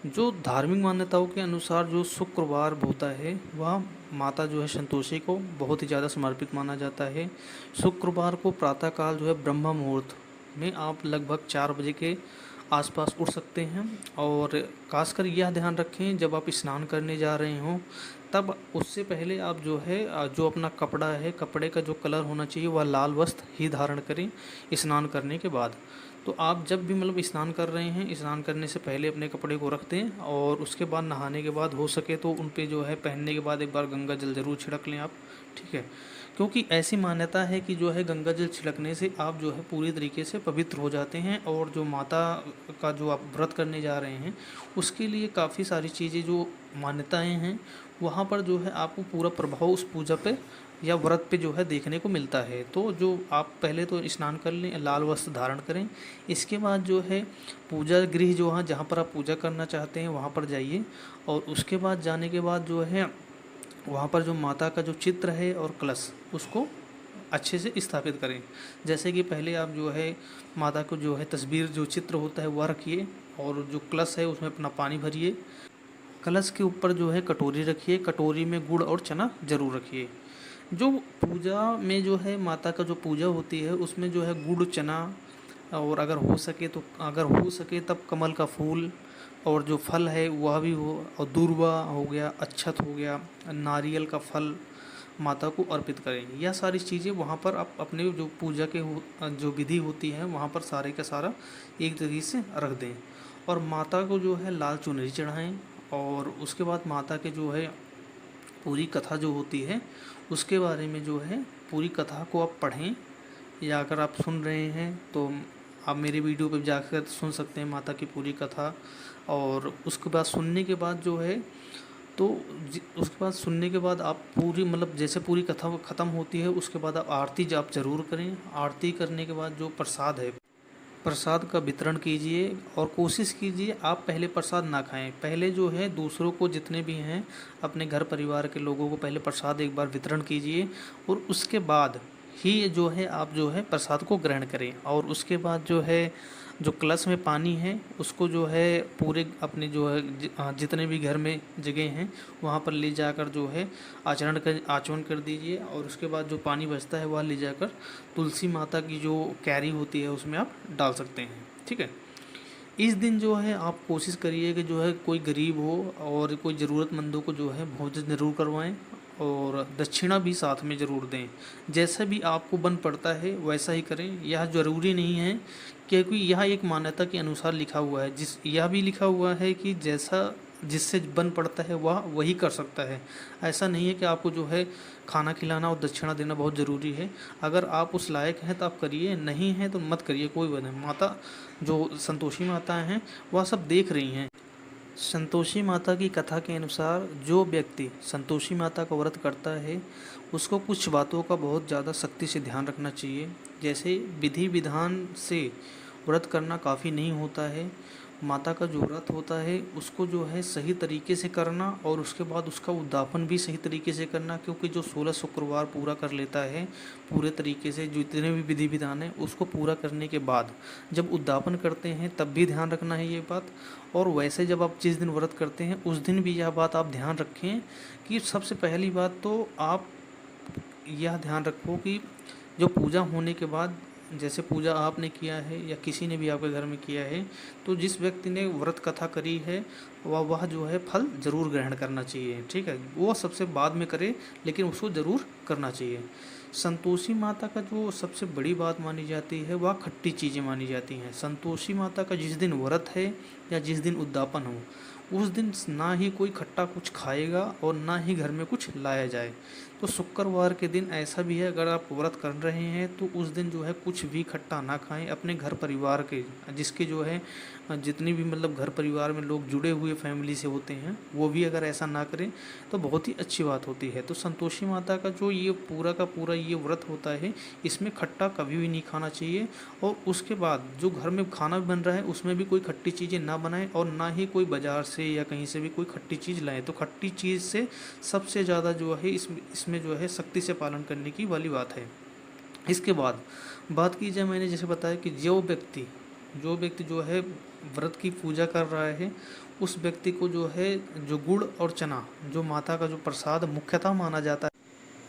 जो धार्मिक मान्यताओं के अनुसार जो शुक्रवार होता है वह माता जो है संतोषी को बहुत ही ज़्यादा समर्पित माना जाता है। शुक्रवार को प्रातःकाल जो है ब्रह्म मुहूर्त में आप लगभग 4 बजे के आसपास उठ सकते हैं और खासकर यह ध्यान रखें जब आप स्नान करने जा रहे हों तब उससे पहले आप जो है जो अपना कपड़ा है कपड़े का जो कलर होना चाहिए वह लाल वस्त्र ही धारण करें स्नान करने के बाद। तो आप जब भी मतलब स्नान कर रहे हैं स्नान करने से पहले अपने कपड़े को रख दें और उसके बाद नहाने के बाद हो सके तो उन पे जो है पहनने के बाद एक बार गंगा जल ज़रूर छिड़क लें आप, ठीक है। क्योंकि ऐसी मान्यता है कि जो है गंगा जल छिड़कने से आप जो है पूरी तरीके से पवित्र हो जाते हैं और जो माता का जो आप व्रत करने जा रहे हैं उसके लिए काफ़ी सारी चीज़ें जो मान्यताएं हैं वहाँ पर जो है आपको पूरा प्रभाव उस पूजा पे या व्रत पे जो है देखने को मिलता है। तो जो आप पहले तो स्नान कर लें, लाल वस्त्र धारण करें, इसके बाद जो है पूजा गृह जो है जहाँ पर आप पूजा करना चाहते हैं वहाँ पर जाइए और उसके बाद जाने के बाद जो है वहाँ पर जो माता का जो चित्र है और कलश उसको अच्छे से स्थापित करें। जैसे कि पहले आप जो है माता को जो है तस्वीर जो चित्र होता है वह रखिए और जो कलश है उसमें अपना पानी भरिए। कलश के ऊपर जो है कटोरी रखिए, कटोरी में गुड़ और चना ज़रूर रखिए। जो पूजा में जो है माता का जो पूजा होती है उसमें जो है गुड़ चना और अगर हो सके तब कमल का फूल और जो फल है वह भी हो और दूर्वा हो गया, अक्षत हो गया, नारियल का फल माता को अर्पित करें। यह सारी चीज़ें वहाँ पर आप अपने जो पूजा के जो विधि होती है वहाँ पर सारे का सारा एक तरीके से रख दें और माता को जो है लाल चुनरी चढ़ाएं और उसके बाद माता के जो है पूरी कथा जो होती है उसके बारे में जो है पूरी कथा को आप पढ़ें या अगर आप सुन रहे हैं तो आप मेरे वीडियो पर जाकर सुन सकते हैं माता की पूरी कथा। और उसके बाद सुनने के बाद जो है तो उसके बाद सुनने के बाद आप पूरी मतलब जैसे पूरी कथा ख़त्म होती है उसके बाद आप आरती आप ज़रूर करें। आरती करने के बाद जो प्रसाद है प्रसाद का वितरण कीजिए और कोशिश कीजिए आप पहले प्रसाद ना खाएं। पहले जो है दूसरों को जितने भी हैं अपने घर परिवार के लोगों को पहले प्रसाद एक बार वितरण कीजिए और उसके बाद ही जो है आप जो है प्रसाद को ग्रहण करें। और उसके बाद जो है जो कलश में पानी है उसको जो है पूरे अपने जो है जितने भी घर में जगह हैं वहाँ पर ले जाकर जो है आचमन कर दीजिए और उसके बाद जो पानी बचता है वह ले जाकर तुलसी माता की जो कैरी होती है उसमें आप डाल सकते हैं, ठीक है। इस दिन जो है आप कोशिश करिए कि जो है कोई गरीब हो और कोई ज़रूरतमंदों को जो है भोजन ज़रूर करवाएं और दक्षिणा भी साथ में ज़रूर दें। जैसा भी आपको बन पड़ता है वैसा ही करें, यह ज़रूरी नहीं है क्योंकि यह एक मान्यता के अनुसार लिखा हुआ है। यह भी लिखा हुआ है कि जैसा जिससे बन पड़ता है वह वही कर सकता है। ऐसा नहीं है कि आपको जो है खाना खिलाना और दक्षिणा देना बहुत ज़रूरी है। अगर आप उस लायक हैं तो आप करिए, नहीं है तो मत करिए, कोई बात नहीं। माता जो संतोषी माता हैं वह सब देख रही हैं। संतोषी माता की कथा के अनुसार जो व्यक्ति संतोषी माता का व्रत करता है उसको कुछ बातों का बहुत ज़्यादा सख्ती से ध्यान रखना चाहिए। जैसे विधि विधान से व्रत करना काफ़ी नहीं होता है। माता का जो व्रत होता है उसको जो है सही तरीके से करना और उसके बाद उसका उद्यापन भी सही तरीके से करना, क्योंकि जो 16 शुक्रवार पूरा कर लेता है पूरे तरीके से जितने भी विधि विधान है उसको पूरा करने के बाद जब उद्यापन करते हैं तब भी ध्यान रखना है ये बात। और वैसे जब आप जिस दिन व्रत करते हैं उस दिन भी यह बात आप ध्यान रखें कि सबसे पहली बात तो आप यह ध्यान रखो कि जो पूजा होने के बाद जैसे पूजा आपने किया है या किसी ने भी आपके घर में किया है, तो जिस व्यक्ति ने व्रत कथा करी है वह जो है फल ज़रूर ग्रहण करना चाहिए। ठीक है, वो सबसे बाद में करे लेकिन उसको ज़रूर करना चाहिए। संतोषी माता का जो सबसे बड़ी बात मानी जाती है वह खट्टी चीज़ें मानी जाती हैं। संतोषी माता का जिस दिन व्रत है या जिस दिन उद्यापन हो, उस दिन ना ही कोई खट्टा कुछ खाएगा और ना ही घर में कुछ लाया जाए। तो शुक्रवार के दिन ऐसा भी है, अगर आप व्रत कर रहे हैं तो उस दिन जो है कुछ भी खट्टा ना खाएं। अपने घर परिवार के जिसके जो है जितनी भी मतलब घर परिवार में लोग जुड़े हुए फैमिली से होते हैं, वो भी अगर ऐसा ना करें तो बहुत ही अच्छी बात होती है। तो संतोषी माता का जो ये पूरा का पूरा ये व्रत होता है, इसमें खट्टा कभी भी नहीं खाना चाहिए। और उसके बाद जो घर में खाना बन रहा है उसमें भी कोई खट्टी चीज़ें ना बनाएं और ना ही कोई बाज़ार से या कहीं से भी कोई खट्टी चीज़ लाएं। तो खट्टी चीज़ से सबसे ज़्यादा जो है इसमें जो है सख्ती से पालन करने की वाली बात है। इसके बाद बात की जाए, मैंने जैसे बताया कि जो व्यक्ति जो है व्रत की पूजा कर रहा है, उस व्यक्ति को जो है जो गुड़ और चना जो माता का जो प्रसाद मुख्यतः माना जाता है,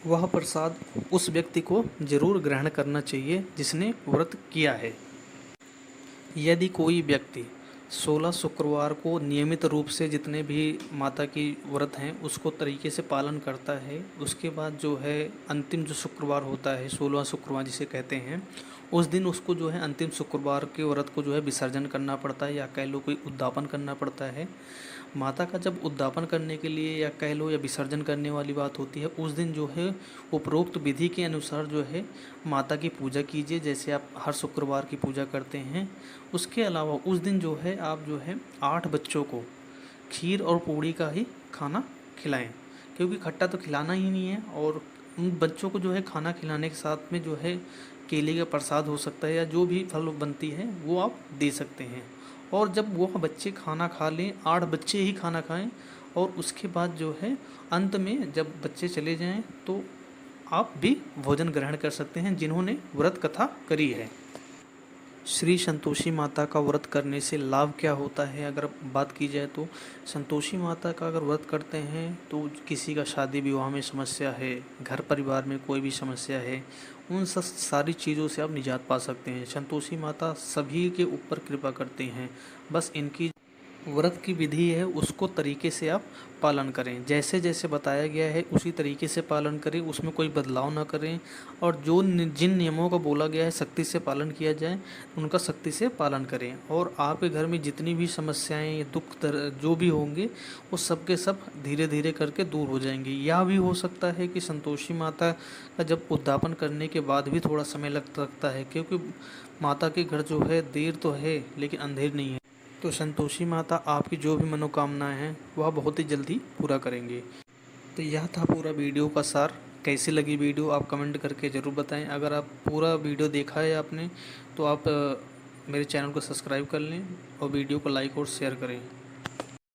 वह प्रसाद उस व्यक्ति को जरूर ग्रहण करना चाहिए जिसने व्रत किया है। यदि कोई व्यक्ति 16 शुक्रवार को नियमित रूप से जितने भी माता की व्रत हैं उसको तरीके से पालन करता है, उसके बाद जो है अंतिम जो शुक्रवार होता है 16वां शुक्रवार जिसे कहते हैं, उस दिन उसको जो है अंतिम शुक्रवार के व्रत को जो है विसर्जन करना पड़ता है या कह लो कोई उद्यापन करना पड़ता है। माता का जब उद्यापन करने के लिए या कह लो या विसर्जन करने वाली बात होती है, उस दिन जो है उपरोक्त विधि के अनुसार जो है माता की पूजा कीजिए, जैसे आप हर शुक्रवार की पूजा करते हैं। उसके अलावा उस दिन जो है आप जो है 8 बच्चों को खीर और पूड़ी का ही खाना खिलाएं, क्योंकि खट्टा तो खिलाना ही नहीं है। और उन बच्चों को जो है खाना खिलाने के साथ में जो है केले का प्रसाद हो सकता है या जो भी फल बनती है वो आप दे सकते हैं। और जब वो बच्चे खाना खा लें, 8 बच्चे ही खाना खाएं, और उसके बाद जो है अंत में जब बच्चे चले जाएं तो आप भी भोजन ग्रहण कर सकते हैं जिन्होंने व्रत कथा करी है। श्री संतोषी माता का व्रत करने से लाभ क्या होता है, अगर बात की जाए तो संतोषी माता का अगर व्रत करते हैं तो किसी का शादी विवाह में समस्या है, घर परिवार में कोई भी समस्या है, उन सब सारी चीज़ों से आप निजात पा सकते हैं। संतोषी माता सभी के ऊपर कृपा करती हैं, बस इनकी व्रत की विधि है उसको तरीके से आप पालन करें, जैसे जैसे बताया गया है उसी तरीके से पालन करें, उसमें कोई बदलाव ना करें। और जो जिन नियमों का बोला गया है सख्ती से पालन किया जाए, उनका सख्ती से पालन करें। और आपके घर में जितनी भी समस्याएं या दुख जो भी होंगे वो सब के सब धीरे धीरे करके दूर हो जाएंगे। यह भी हो सकता है कि संतोषी माता का जब उद्यापन करने के बाद भी थोड़ा समय लग सकता है, क्योंकि माता के घर जो है देर तो है लेकिन अंधेर नहीं है। तो संतोषी माता आपकी जो भी मनोकामनाएं हैं वह बहुत ही जल्दी पूरा करेंगे। तो यह था पूरा वीडियो का सार। कैसी लगी वीडियो आप कमेंट करके ज़रूर बताएं। अगर आप पूरा वीडियो देखा है आपने तो आप मेरे चैनल को सब्सक्राइब कर लें और वीडियो को लाइक और शेयर करें।